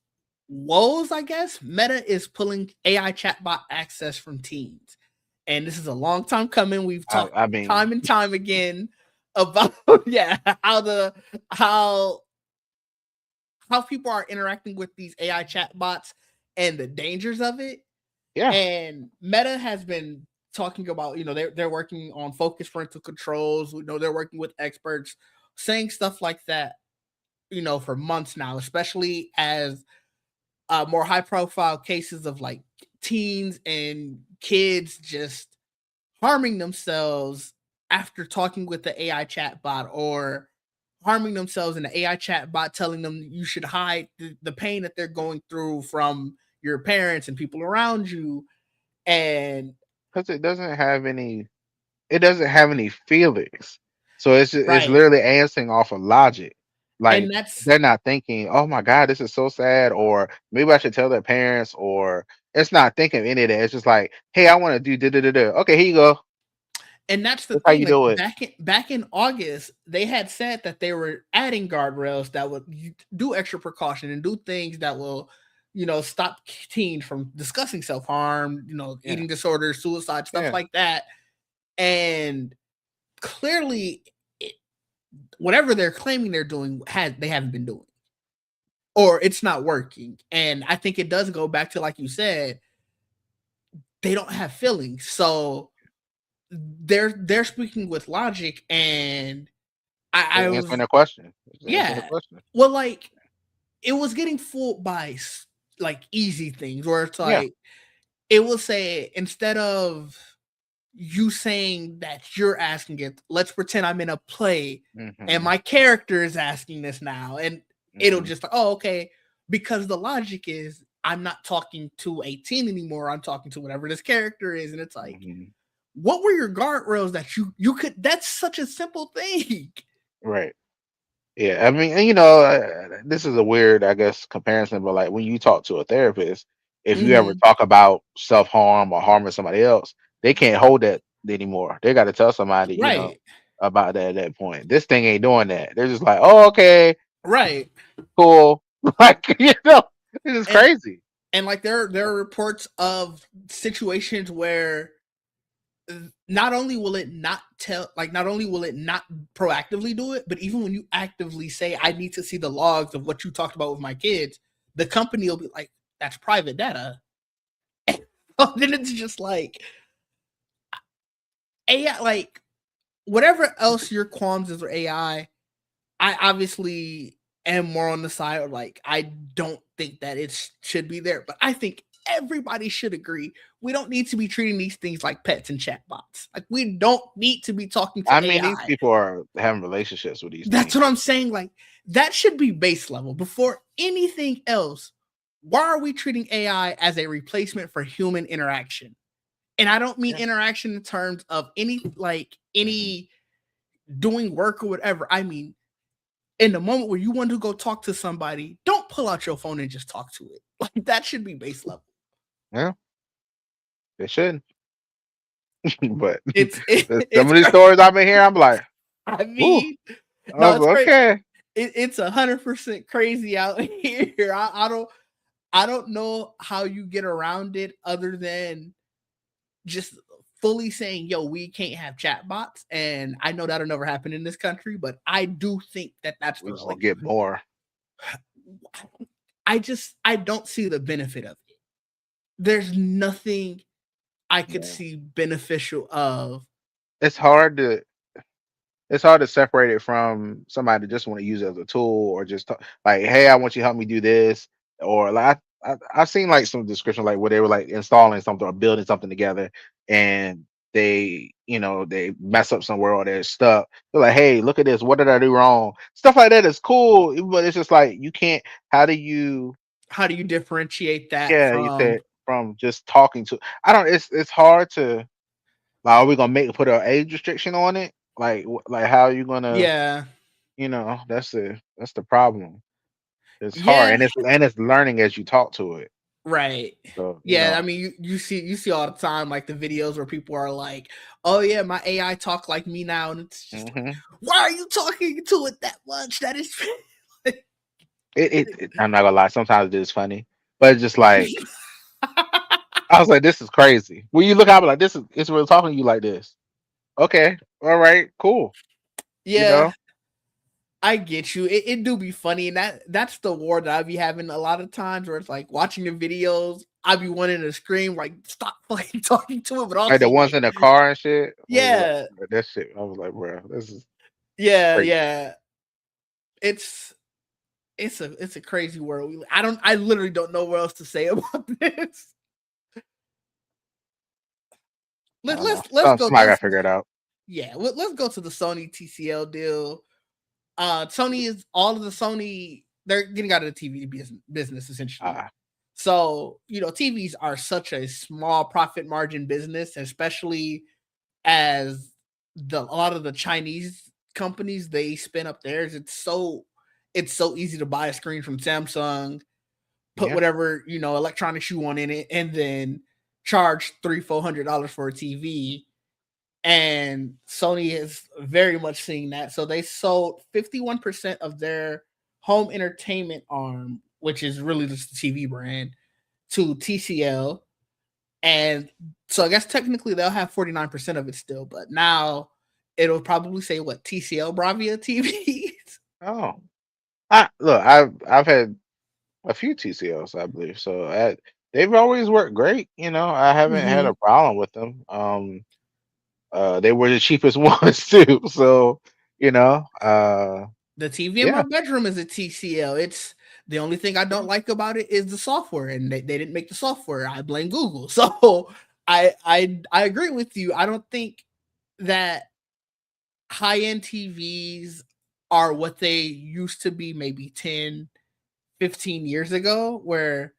Speaker 1: woes, I guess. Meta is pulling AI chatbot access from teens, and this is a long time coming. We've
Speaker 2: I,
Speaker 1: talked
Speaker 2: I mean,
Speaker 1: time and time again about yeah how how people are interacting with these AI chatbots and the dangers of it.
Speaker 2: yeah,
Speaker 1: And Meta has been talking about, they're working on focus parental controls. They're working with experts, saying stuff like that, for months now, especially as more high profile cases of like teens and kids just harming themselves after talking with the AI chatbot, or harming themselves in the AI chatbot telling them you should hide the pain that they're going through from your parents and people around you. And
Speaker 2: because it doesn't have any feelings. So it's
Speaker 1: right.
Speaker 2: literally answering off of logic.
Speaker 1: And
Speaker 2: Like
Speaker 1: that's
Speaker 2: they're not thinking, "Oh my God, this is so sad," or maybe I should tell their parents, or it's not thinking any of that. It's just like, "Hey, I want to do da da da da." Okay, here you go.
Speaker 1: and that's the
Speaker 2: That's how
Speaker 1: thing.
Speaker 2: you
Speaker 1: Like
Speaker 2: do it.
Speaker 1: back in August, they had said that they were adding guardrails that would do extra precaution and do things that will, stop teens from discussing self harm,
Speaker 2: Yeah,
Speaker 1: eating disorders, suicide, stuff
Speaker 2: yeah.
Speaker 1: like that. And clearly, it, whatever they're claiming they're doing, they haven't been doing, or it's not working. And I think it does go back to, like you said, they don't have feelings, so they're speaking with logic. And I
Speaker 2: They're answering
Speaker 1: was,
Speaker 2: their question. They're answering the
Speaker 1: yeah,
Speaker 2: question.
Speaker 1: well, like it was getting fooled by like easy things where it's
Speaker 2: Yeah.
Speaker 1: like it will say, instead of you saying that you're asking it, let's pretend I'm in a play and
Speaker 2: hmm
Speaker 1: my character is asking this now. And it'll
Speaker 2: hmm
Speaker 1: just like, oh, okay. Because the logic is I'm not talking to a teen anymore. I'm talking to whatever this character is. And it's like,
Speaker 2: hmm
Speaker 1: what were your guardrails that you could, that's such a simple thing.
Speaker 2: Right. Yeah. I mean, and, this is a weird, I guess, comparison, but like when you talk to a therapist, if you ever
Speaker 1: Mm-hmm.
Speaker 2: talk about self harm or harming somebody else, they can't hold that anymore. They got to tell somebody,
Speaker 1: Right.
Speaker 2: about that at that point. This thing ain't doing that. They're just like, oh, okay,
Speaker 1: Right.
Speaker 2: cool. Like, this is
Speaker 1: And
Speaker 2: crazy.
Speaker 1: like there are reports of situations where not only will it not tell, like not only will it not proactively do it, but even when you actively say I need to see the logs of what you talked about with my kids, the company will be like, that's private data. Then it's just like AI, like whatever else your qualms is with AI, I obviously am more on the side of like I don't think that it should be there, but I think everybody should agree we don't need to be treating these things like pets and chatbots. Like we don't need to be talking
Speaker 2: I
Speaker 1: to
Speaker 2: mean, these
Speaker 1: AI.
Speaker 2: people are having relationships with these
Speaker 1: That's
Speaker 2: things.
Speaker 1: what I'm saying. Like that should be base level before anything else. Why are we treating AI as a replacement for human interaction? And I don't mean
Speaker 2: Yeah.
Speaker 1: interaction in terms of
Speaker 2: Hmm.
Speaker 1: any doing work or whatever. I mean, in the moment where you want to go talk to somebody, don't pull out your phone and just talk to it. Like that should be base level.
Speaker 2: Yeah, they should. But some
Speaker 1: It's
Speaker 2: of these
Speaker 1: crazy.
Speaker 2: stories I've been hearing, I'm like,
Speaker 1: I
Speaker 2: ooh,
Speaker 1: mean,
Speaker 2: I
Speaker 1: no,
Speaker 2: was
Speaker 1: it's
Speaker 2: like,
Speaker 1: great.
Speaker 2: okay.
Speaker 1: It's 100% crazy out here. I don't know how you get around it other than just fully saying, "Yo, we can't have chatbots." And I know that'll never happen in this country, but I do think that that's
Speaker 2: We're
Speaker 1: the
Speaker 2: just gonna
Speaker 1: like.
Speaker 2: get more.
Speaker 1: I don't see the benefit of it. There's nothing I could
Speaker 2: Yeah.
Speaker 1: see beneficial of.
Speaker 2: It's hard to it's hard to separate it from somebody that just want to use it as a tool or just like, hey, I want you to help me do this, or like I've seen like some description like where they were like installing something or building something together, and they mess up somewhere or they're stuck. They're like, hey, look at this. What did I do wrong? Stuff like that is cool, but it's just like you can't. How do you?
Speaker 1: How do you differentiate that
Speaker 2: Yeah, you
Speaker 1: from?
Speaker 2: said from just talking to. I don't. It's hard to. Like, are we gonna put an age restriction on it? Like, like how are you gonna?
Speaker 1: Yeah,
Speaker 2: That's the problem. It's hard,
Speaker 1: yeah,
Speaker 2: and it's learning as you talk to it.
Speaker 1: right.
Speaker 2: So
Speaker 1: Yeah, I mean, you see all the time like the videos where people are like, "Oh yeah, my AI talk like me now," and it's just like,
Speaker 2: hmm
Speaker 1: why are you talking to it that much? That is.
Speaker 2: I'm not gonna lie. Sometimes it is funny, but it's just like I was like, this is crazy. When you look at it, like this is it's really talking to you like this. Okay, all right, cool. You
Speaker 1: Yeah,
Speaker 2: know,
Speaker 1: I get you. It do be funny, and that's the war that I be having a lot of times where it's like watching the videos, I be wanting to scream like stop fucking talking to it, but
Speaker 2: like the
Speaker 1: also
Speaker 2: ones
Speaker 1: like
Speaker 2: in the car and shit.
Speaker 1: yeah,
Speaker 2: Like that shit. I was like, bro, this is
Speaker 1: yeah,
Speaker 2: crazy.
Speaker 1: yeah. It's it's a crazy world. I literally don't know what else to say about this.
Speaker 2: I
Speaker 1: Let,
Speaker 2: don't know.
Speaker 1: let's go.
Speaker 2: Somebody got to figure it out.
Speaker 1: Yeah, let's go to the Sony TCL deal. Sony is all of the Sony. They're getting out of the TV business essentially.
Speaker 2: Uh,
Speaker 1: So TVs are such a small profit margin business, especially as a lot of the Chinese companies they spin up theirs. It's so easy to buy a screen from Samsung, put
Speaker 2: yeah.
Speaker 1: whatever electronics you want in it, and then charge $300-400 for a TV. And Sony is very much seeing that. So they sold 51% of their home entertainment arm, which is really just the TV brand, to TCL. And so I guess technically they'll have 49% of it still, but now it'll probably say what TCL Bravia TVs.
Speaker 2: Oh, look, I've had a few TCLs, I believe. So they've always worked great. I haven't had
Speaker 1: Mm-hmm.
Speaker 2: a problem with them. They were the cheapest ones too. So, you know, uh,
Speaker 1: The TV in my
Speaker 2: yeah,
Speaker 1: bedroom is a TCL. It's the only thing I don't
Speaker 2: yeah,
Speaker 1: like about it is the software, and they didn't make the software. I blame Google. So I agree with you. I don't think that high end TVs are what they used to be maybe 10, 15 years ago, where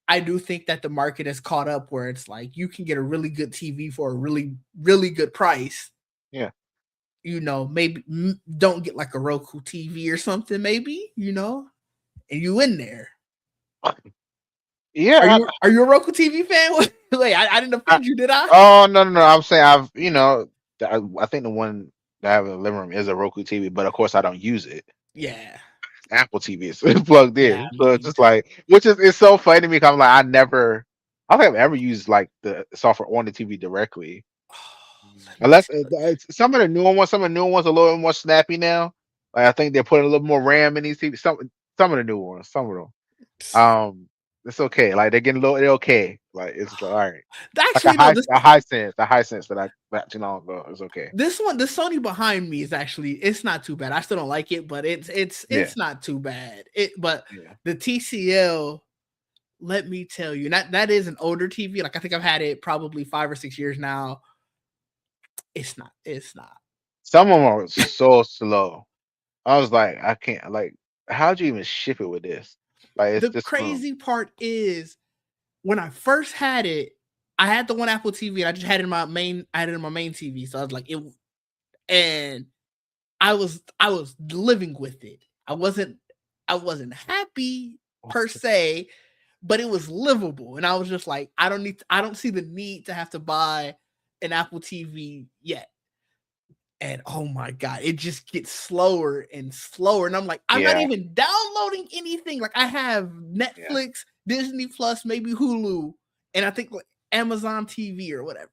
Speaker 1: I do think that the market has caught up where it's like you can get a really good TV for a really, really good price.
Speaker 2: yeah.
Speaker 1: Maybe don't get like a Roku TV or something, maybe, and you in there.
Speaker 2: Yeah.
Speaker 1: Are you a Roku TV fan? Wait, I didn't
Speaker 2: I,
Speaker 1: offend you, did I?
Speaker 2: oh no, no, no. I'm saying I think the one that I have in the living room is a Roku TV, but of course I don't use it.
Speaker 1: Yeah.
Speaker 2: Apple TV is plugged
Speaker 1: Yeah,
Speaker 2: in,
Speaker 1: I
Speaker 2: so it's
Speaker 1: mean,
Speaker 2: just like, which is it's so funny to me. 'Cause I'm like, I don't think I've ever used like the software on the TV directly,
Speaker 1: let me
Speaker 2: unless
Speaker 1: tell
Speaker 2: some of the newer ones are a little more snappy now. Like I think they're putting a little more RAM in these TV. Some of the new ones, some of them.
Speaker 1: you.
Speaker 2: It's okay. Like they're getting a little, they're okay. Like it's just, all right. Like
Speaker 1: Actually, no,
Speaker 2: a high sense that I got too long ago. It's okay.
Speaker 1: this one, the Sony behind me is actually it's not too bad. I still don't like it, but
Speaker 2: Yeah,
Speaker 1: it's not too bad. But
Speaker 2: yeah.
Speaker 1: the TCL, let me tell you, that is an older TV. Like I think I've had it probably 5 or 6 years now. It's not. It's not.
Speaker 2: Some of them are so slow. I was like, I can't. Like, how'd you even ship it with this? Like, it's
Speaker 1: The
Speaker 2: just
Speaker 1: crazy part is when I first had it, I had the one Apple TV and I just had it in my main. I had it in my main TV, so I was like it, and I was living with it. I wasn't happy per se, but it was livable. And I was just like, I don't see the need to have to buy an Apple TV yet. And oh my god, it just gets slower and slower. And I'm like, I'm not
Speaker 2: yeah,
Speaker 1: even downloading anything. Like I have
Speaker 2: yeah,
Speaker 1: Netflix, Disney Plus, maybe Hulu, and I think like Amazon TV or whatever.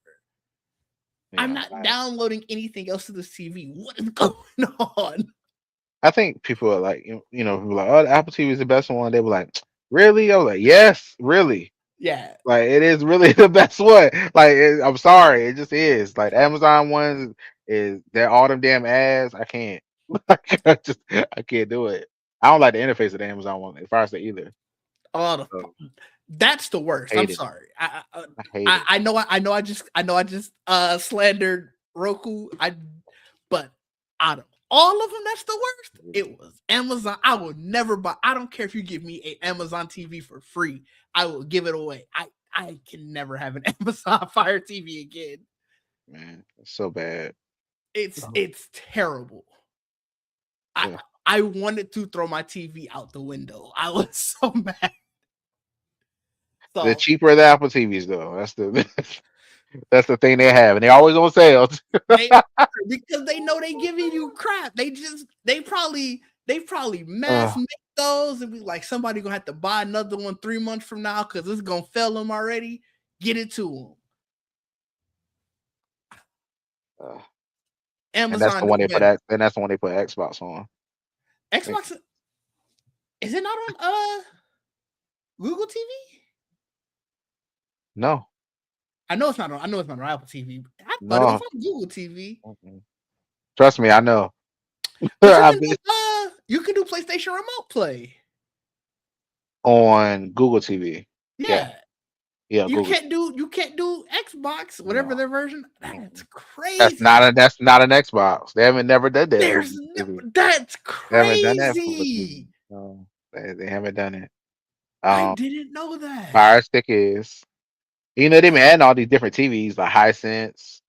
Speaker 1: I'm
Speaker 2: yeah.
Speaker 1: not downloading anything else to this TV. What is going on?
Speaker 2: I think people are like, people are like, oh, the Apple TV is the best one. They were like, really? I was like, yes, really.
Speaker 1: Yeah.
Speaker 2: Like, it is really the best one. Like, I'm sorry, it just is. Like, the Amazon ones they're all them damn ads. I can't. I can't do it. I don't like the interface of the Amazon one. If I say either,
Speaker 1: Oh,
Speaker 2: so
Speaker 1: that's the worst. I'm
Speaker 2: hate it.
Speaker 1: sorry.
Speaker 2: I hate it.
Speaker 1: I know I just slandered Roku. But out of all of them, that's the worst. It was Amazon. I will never buy. I don't care if you give me a Amazon TV for free. I will give it away. I can never have an Amazon Fire TV again.
Speaker 2: Man, it's so bad.
Speaker 1: It's terrible. I
Speaker 2: Ugh.
Speaker 1: I wanted to throw my TV out the window. I was so mad.
Speaker 2: The
Speaker 1: So
Speaker 2: cheaper the Apple TVs though. That's the that's the thing they have, and they always on sale.
Speaker 1: they because they know they giving you crap. They probably mass
Speaker 2: Uh,
Speaker 1: make those and be like somebody gonna have to buy another one 3 months from now because it's gonna fail them already. Get it to them.
Speaker 2: uh, and that's the
Speaker 1: Amazon
Speaker 2: one
Speaker 1: do
Speaker 2: they put
Speaker 1: better.
Speaker 2: X, and that's the one they put Xbox on. Think-
Speaker 1: Xbox is it not on Google TV?
Speaker 2: No,
Speaker 1: I know it's not on Apple TV. I thought it was
Speaker 2: no.
Speaker 1: on Google TV.
Speaker 2: Mm-mm. Trust me, I know.
Speaker 1: But you
Speaker 2: I've
Speaker 1: can
Speaker 2: been
Speaker 1: do PlayStation Remote Play.
Speaker 2: on Google TV. Yeah,
Speaker 1: Yeah.
Speaker 2: yeah,
Speaker 1: You
Speaker 2: Google.
Speaker 1: can't do Xbox, whatever
Speaker 2: No,
Speaker 1: their version. That's
Speaker 2: mm-mm.
Speaker 1: crazy.
Speaker 2: That's not an Xbox. They haven't never done that for
Speaker 1: There's
Speaker 2: Google
Speaker 1: no
Speaker 2: TV.
Speaker 1: That's
Speaker 2: They haven't done that for Google TV.
Speaker 1: crazy.
Speaker 2: No, they haven't done it.
Speaker 1: I
Speaker 2: Um,
Speaker 1: didn't know that.
Speaker 2: Fire Stick is. They've been adding all these different TVs like Hisense,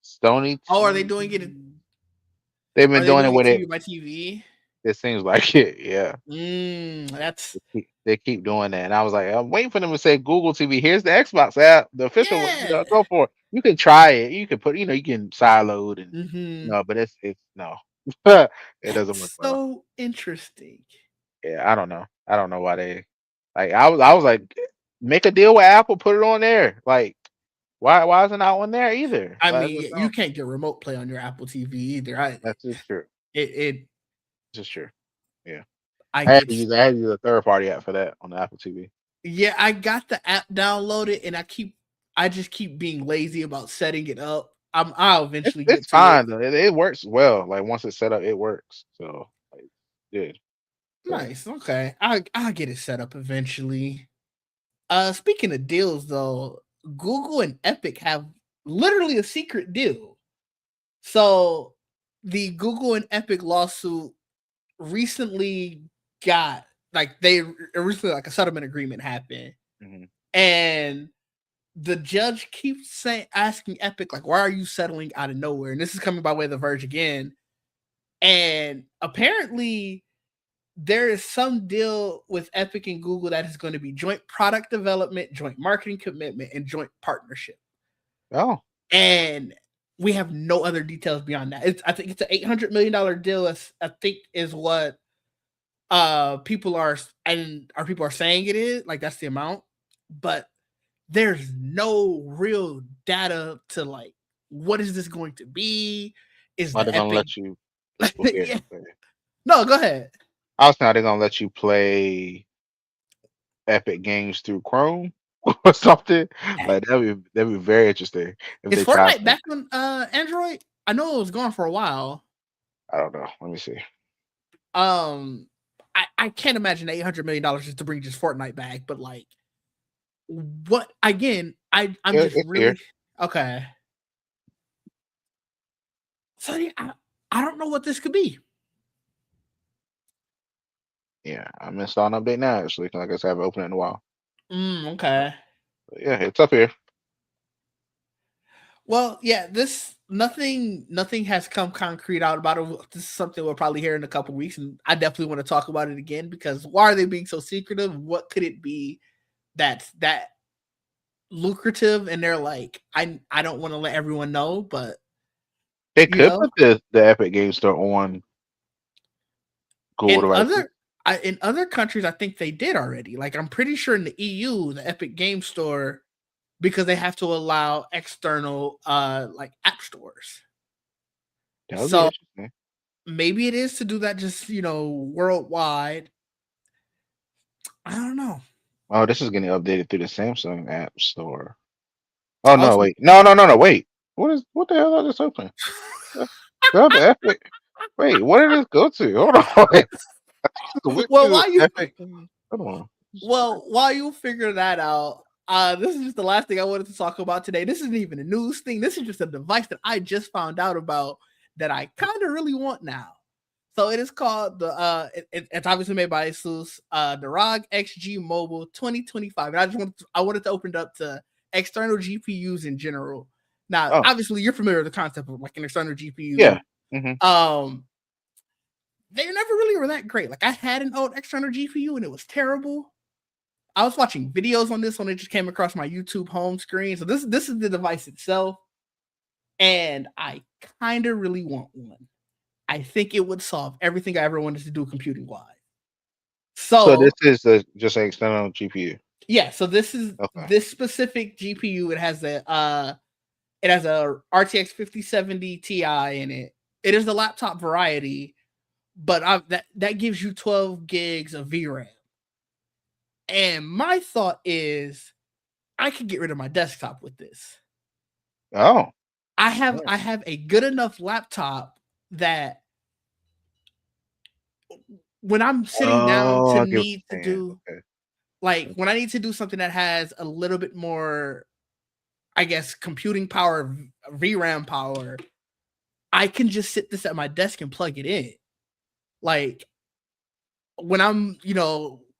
Speaker 2: Sony
Speaker 1: Oh,
Speaker 2: TV. They've
Speaker 1: are
Speaker 2: been
Speaker 1: they
Speaker 2: doing it
Speaker 1: doing it
Speaker 2: with it.
Speaker 1: TV by TV?
Speaker 2: It seems like it. Yeah,
Speaker 1: That's
Speaker 2: they keep doing that, and I was like, I'm waiting for them to say Google TV. Here's the Xbox app, the official one.
Speaker 1: yeah.
Speaker 2: Go for it. You can try it. You can put, you can sideload and
Speaker 1: Hmm.
Speaker 2: no, but it's no, it doesn't work
Speaker 1: That's
Speaker 2: well.
Speaker 1: so interesting.
Speaker 2: Yeah, I don't know. I don't know why they like. I was like, make a deal with Apple, put it on there. Like, why isn't that on there either?
Speaker 1: I
Speaker 2: Like, I
Speaker 1: mean,
Speaker 2: just
Speaker 1: you
Speaker 2: don't.
Speaker 1: can't get remote play on your Apple TV either.
Speaker 2: That's just true.
Speaker 1: It
Speaker 2: This is true. Yeah.
Speaker 1: I get
Speaker 2: I had to use a third party app for that on the Apple TV.
Speaker 1: Yeah, I got the app downloaded and I just keep being lazy about setting it up. I'll eventually
Speaker 2: It's
Speaker 1: get to it.
Speaker 2: fine though. It works well. Like once it's set up, it works. So like good. So
Speaker 1: Nice. Okay. I'll get it set up eventually. Speaking of deals though, Google and Epic have literally a secret deal. So the Google and Epic lawsuit recently got recently like a settlement agreement happened.
Speaker 2: mhm.
Speaker 1: And the judge keeps asking Epic, like, why are you settling out of nowhere? And this is coming by way of The Verge again. And apparently, there is some deal with Epic and Google that is going to be joint product development, joint marketing commitment, and joint partnership.
Speaker 2: Oh,
Speaker 1: And we have no other details beyond that. I think it's an $800 million deal. I think is what people are and our people are saying it is, like that's the amount, but there's no real data to like what is this going to be? Is
Speaker 2: are they
Speaker 1: the
Speaker 2: gonna
Speaker 1: Epic
Speaker 2: let you? Yeah,
Speaker 1: yeah.
Speaker 2: okay.
Speaker 1: No, go ahead.
Speaker 2: I was now they're gonna let you play Epic Games through Chrome or something. Like that'd be very interesting if
Speaker 1: Is
Speaker 2: they tried
Speaker 1: Fortnite
Speaker 2: that.
Speaker 1: back on Android? I know it was gone for a while.
Speaker 2: I don't know. Let me see.
Speaker 1: Um I can't imagine $800 million just to bring just Fortnite back, but like what again, I'm just
Speaker 2: It's here.
Speaker 1: really okay. So yeah, I don't know what this could be.
Speaker 2: Yeah, I'm installing an update now actually. 'Cause like I said, I haven't opened it in a while.
Speaker 1: Okay.
Speaker 2: But yeah, it's up here.
Speaker 1: Well, yeah, this nothing has come concrete out about it. This is something we'll probably hear in a couple weeks, and I definitely want to talk about it again because why are they being so secretive? What could it be that's that lucrative? And they're like, I don't want to let everyone know, but
Speaker 2: They
Speaker 1: you
Speaker 2: could
Speaker 1: know,
Speaker 2: put the Epic Game Store on Google
Speaker 1: in
Speaker 2: devices.
Speaker 1: in other countries, I think they did already. Like I'm pretty sure in the EU, the Epic Game Store, because they have to allow external like app stores.
Speaker 2: That would be
Speaker 1: So
Speaker 2: interesting.
Speaker 1: maybe it is to do that just, worldwide. I don't know.
Speaker 2: Oh, this is getting updated through the Samsung App Store. Oh no,
Speaker 1: Also,
Speaker 2: wait. No, wait. What the hell I just opened? Uh, the Epic. Wait, what did this go to? Hold on. Wait. I just went
Speaker 1: well,
Speaker 2: to
Speaker 1: while you
Speaker 2: Epic. Hold on.
Speaker 1: while you figure that out, this is just the last thing I wanted to talk about today. This isn't even a news thing. This is just a device that I just found out about that I kind of really want now. So it is called it's obviously made by ASUS, the ROG XG Mobile 2025. And I wanted to open it up to external GPUs in general. Now,
Speaker 2: Oh,
Speaker 1: obviously, you're familiar with the concept of like an external GPU.
Speaker 2: yeah. Hmm.
Speaker 1: Um, they never really were that great. Like I had an old external GPU and it was terrible. I was watching videos on this one. It just came across my YouTube home screen. So this is the device itself, and I kind of really want one. I think it would solve everything I ever wanted to do computing wise.
Speaker 2: So this
Speaker 1: So
Speaker 2: is just an external GPU.
Speaker 1: yeah, so this is
Speaker 2: Okay.
Speaker 1: this specific GPU. It has a RTX 5070 Ti in it. It is the laptop variety, but that gives you 12 gigs of VRAM. And my thought is I could get rid of my desktop with this.
Speaker 2: Oh.
Speaker 1: I have a good enough laptop that when I'm sitting down
Speaker 2: Oh,
Speaker 1: to
Speaker 2: I get what
Speaker 1: need to
Speaker 2: you're saying.
Speaker 1: do
Speaker 2: Okay.
Speaker 1: like when I need to do something that has a little bit more, I guess, computing power, VRAM power, I can just sit this at my desk and plug it in. Like when I'm,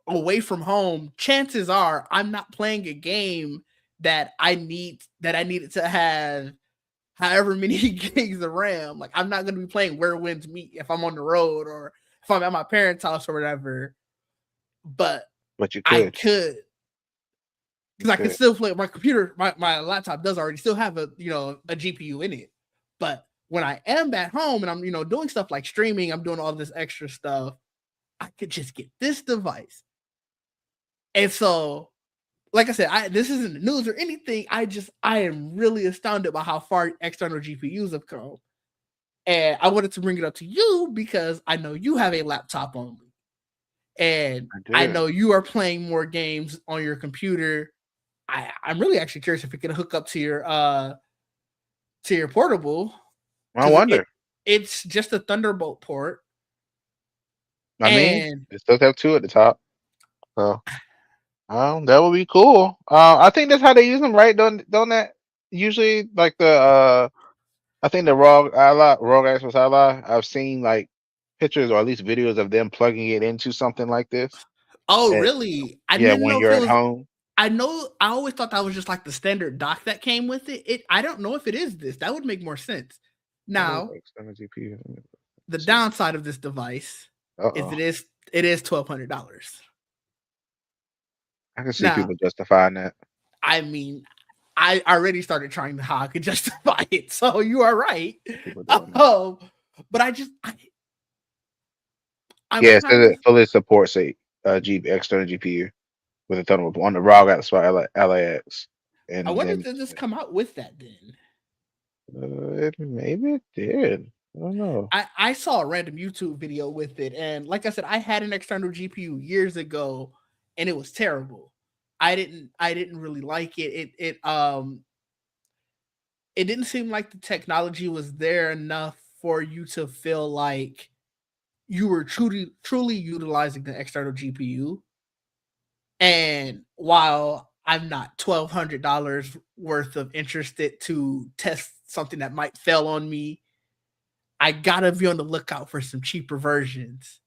Speaker 1: away from home, chances are I'm not playing a game that I needed to have however many gigs of RAM. Like I'm not gonna be playing Where Winds Meet if I'm on the road or if I'm at my parents' house or whatever. But
Speaker 2: But you
Speaker 1: I
Speaker 2: could.
Speaker 1: could
Speaker 2: You
Speaker 1: because I could
Speaker 2: could.
Speaker 1: still play my computer, my laptop does already still have a GPU in it. But when I am at home and I'm doing stuff like streaming, I'm doing all this extra stuff, I could just get this device. And so, like I said, this isn't the news or anything. I am really astounded by how far external GPUs have come. And I wanted to bring it up to you because I know you have a laptop only. And
Speaker 2: I
Speaker 1: I
Speaker 2: do.
Speaker 1: know you are playing more games on your computer. I'm really actually curious if it can hook up to your portable
Speaker 2: I
Speaker 1: because
Speaker 2: wonder.
Speaker 1: it's just a Thunderbolt port.
Speaker 2: I mean,
Speaker 1: And
Speaker 2: it does have two at the top. So that would be cool. I think that's how they use them, right? Don't that usually like the I think the ROG Access Ally. I've seen like pictures or at least videos of them plugging it into something like this.
Speaker 1: oh,
Speaker 2: And
Speaker 1: really? I
Speaker 2: yeah,
Speaker 1: didn't
Speaker 2: when
Speaker 1: know if
Speaker 2: you're
Speaker 1: it
Speaker 2: at
Speaker 1: was.
Speaker 2: home.
Speaker 1: I always thought that was just like the standard dock that came with it. I don't know if it is this. That would make more sense.
Speaker 2: What is
Speaker 1: Now,
Speaker 2: external GPU?
Speaker 1: the
Speaker 2: See.
Speaker 1: downside of this device
Speaker 2: Uh
Speaker 1: is
Speaker 2: oh.
Speaker 1: It is $1,200.
Speaker 2: I can see
Speaker 1: Now,
Speaker 2: people justifying that.
Speaker 1: I mean, I already started trying to how I could justify it, so you are right.
Speaker 2: People doing that.
Speaker 1: Um, but I'm
Speaker 2: Yeah, it
Speaker 1: kind
Speaker 2: says
Speaker 1: of
Speaker 2: it fully supports external GPU with a Thunderbolt on the ROG Ally LAX,
Speaker 1: I
Speaker 2: and
Speaker 1: wonder
Speaker 2: then
Speaker 1: if this come out with that then.
Speaker 2: maybe it did. I don't know.
Speaker 1: I saw a random YouTube video with it, and like I said, I had an external GPU years ago, and it was terrible. I didn't really like it. It didn't seem like the technology was there enough for you to feel like you were truly utilizing the external GPU. And while I'm not $1,200 worth of interested to test something that might fail on me, I gotta be on the lookout for some cheaper versions.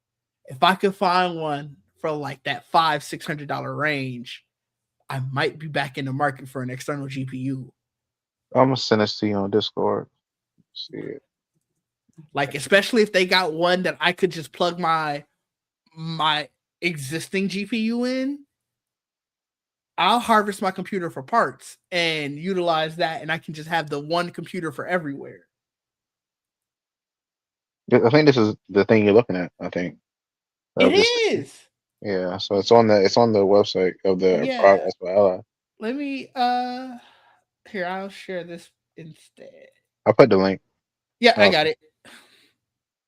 Speaker 1: If I could find one for like that $500-600 range, I might be back in the market for an external GPU.
Speaker 2: I'm gonna send this to you on Discord. See it.
Speaker 1: Like especially if they got one that I could just plug my existing GPU in, I'll harvest my computer for parts and utilize that, and I can just have the one computer for everywhere.
Speaker 2: I think this is the thing you're looking at. I think
Speaker 1: It
Speaker 2: of this.
Speaker 1: is.
Speaker 2: Yeah, so it's on the website of the
Speaker 1: Yeah.
Speaker 2: product Ally.
Speaker 1: Let me here, I'll share this instead.
Speaker 2: I put the link.
Speaker 1: Yeah, I got
Speaker 2: Also.
Speaker 1: it.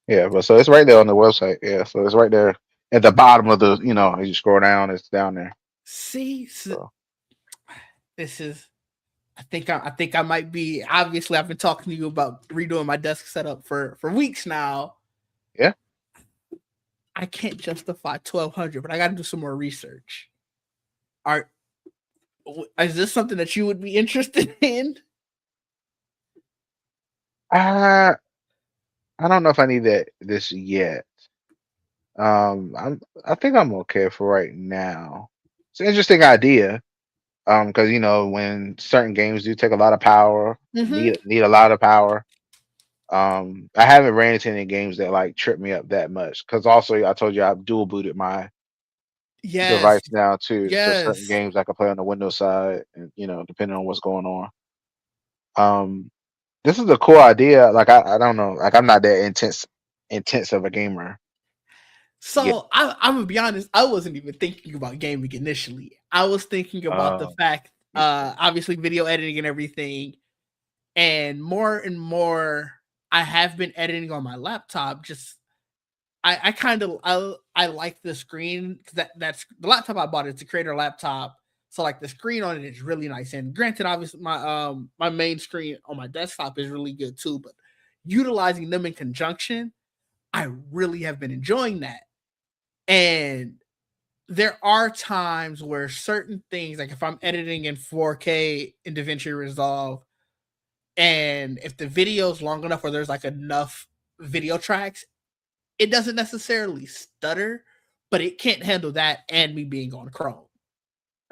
Speaker 2: Yeah, but so it's right there on the website. Yeah, so it's right there at the bottom of the. As you scroll down, it's down there.
Speaker 1: See,
Speaker 2: So
Speaker 1: this is I think I might be obviously I've been talking to you about redoing my desk setup for weeks now.
Speaker 2: yeah,
Speaker 1: I can't justify 1,200, but I got to do some more research. Are is this something that you would be interested in?
Speaker 2: I I don't know if I need this yet. I think I'm okay for right now. It's an interesting idea. Because when certain games do take a lot of power,
Speaker 1: Mm-hmm.
Speaker 2: need a lot of power. I haven't ran into any games that like trip me up that much. Because also I told you I dual booted my
Speaker 1: Yes.
Speaker 2: device now too. So certain
Speaker 1: Yes.
Speaker 2: games I can play on the Windows side, and depending on what's going on. Um, this is a cool idea. Like I don't know. Like I'm not that intense of a gamer yet.
Speaker 1: So I'm gonna be honest. I wasn't even thinking about gaming initially. I was thinking about the
Speaker 2: Uh,
Speaker 1: fact,
Speaker 2: okay,
Speaker 1: obviously, video editing and everything, and more. I have been editing on my laptop. Just I kind of I like the screen because that's the laptop I bought. It's a creator laptop, so like the screen on it is really nice. And granted, obviously my main screen on my desktop is really good too. But utilizing them in conjunction, I really have been enjoying that. And there are times where certain things, like if I'm editing in 4K in DaVinci Resolve, and if the video is long enough where there's like enough video tracks, it doesn't necessarily stutter, but it can't handle that and me being on Chrome.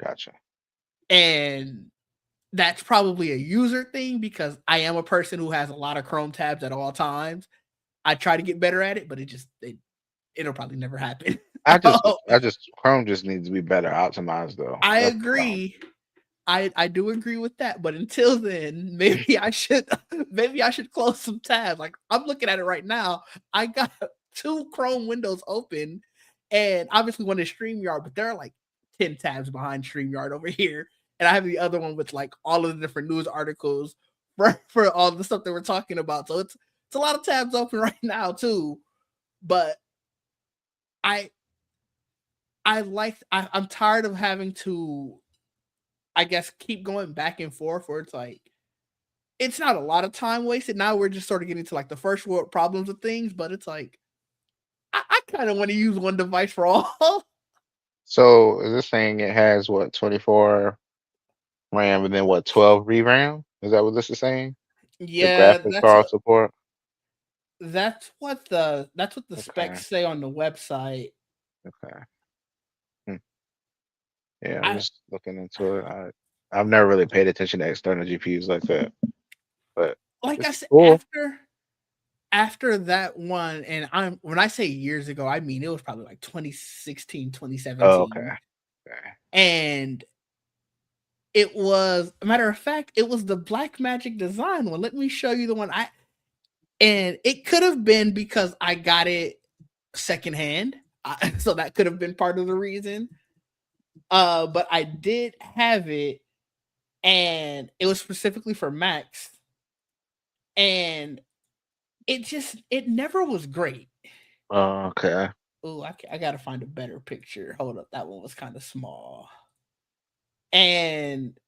Speaker 2: gotcha.
Speaker 1: And that's probably a user thing because I am a person who has a lot of Chrome tabs at all times. I try to get better at it, but it'll probably never happen.
Speaker 2: I just Chrome just needs to be better optimized though.
Speaker 1: I
Speaker 2: That's the problem.
Speaker 1: agree. I do agree with that, but until then, maybe I should maybe I should close some tabs. Like I'm looking at it right now. I got two Chrome windows open, and obviously one is StreamYard, but there are like 10 tabs behind StreamYard over here. And I have the other one with like all of the different news articles for all the stuff that we're talking about. So it's a lot of tabs open right now too. But I I'm tired of having to, I guess, keep going back and forth where it's like it's not a lot of time wasted. Now we're just sort of getting to like the first world problems of things, but it's like I kind of want to use one device for all.
Speaker 2: So is this saying it has what 24 RAM and then what 12 VRAM? Is that what this is saying? The
Speaker 1: Yeah,
Speaker 2: graphics card support.
Speaker 1: that's what the
Speaker 2: Okay.
Speaker 1: specs say on the website.
Speaker 2: Okay. Hmm. Yeah, I'm
Speaker 1: I
Speaker 2: just looking into it. I've never really paid attention to external GPUs like that, but
Speaker 1: like I
Speaker 2: it's
Speaker 1: said
Speaker 2: cool.
Speaker 1: after that one, and I'm when I say years ago, I mean it was probably like 2016, twenty
Speaker 2: Oh, okay.
Speaker 1: seventeen,
Speaker 2: Okay.
Speaker 1: and it was a matter of fact, it was the Black Magic design one. Let me show you the one I and it could have been because I got it secondhand. So that could have been part of the reason. But I did have it and it was specifically for Max and it never was great.
Speaker 2: Oh, okay.
Speaker 1: Oh, I gotta find a better picture. Hold up, that one was kind of small. And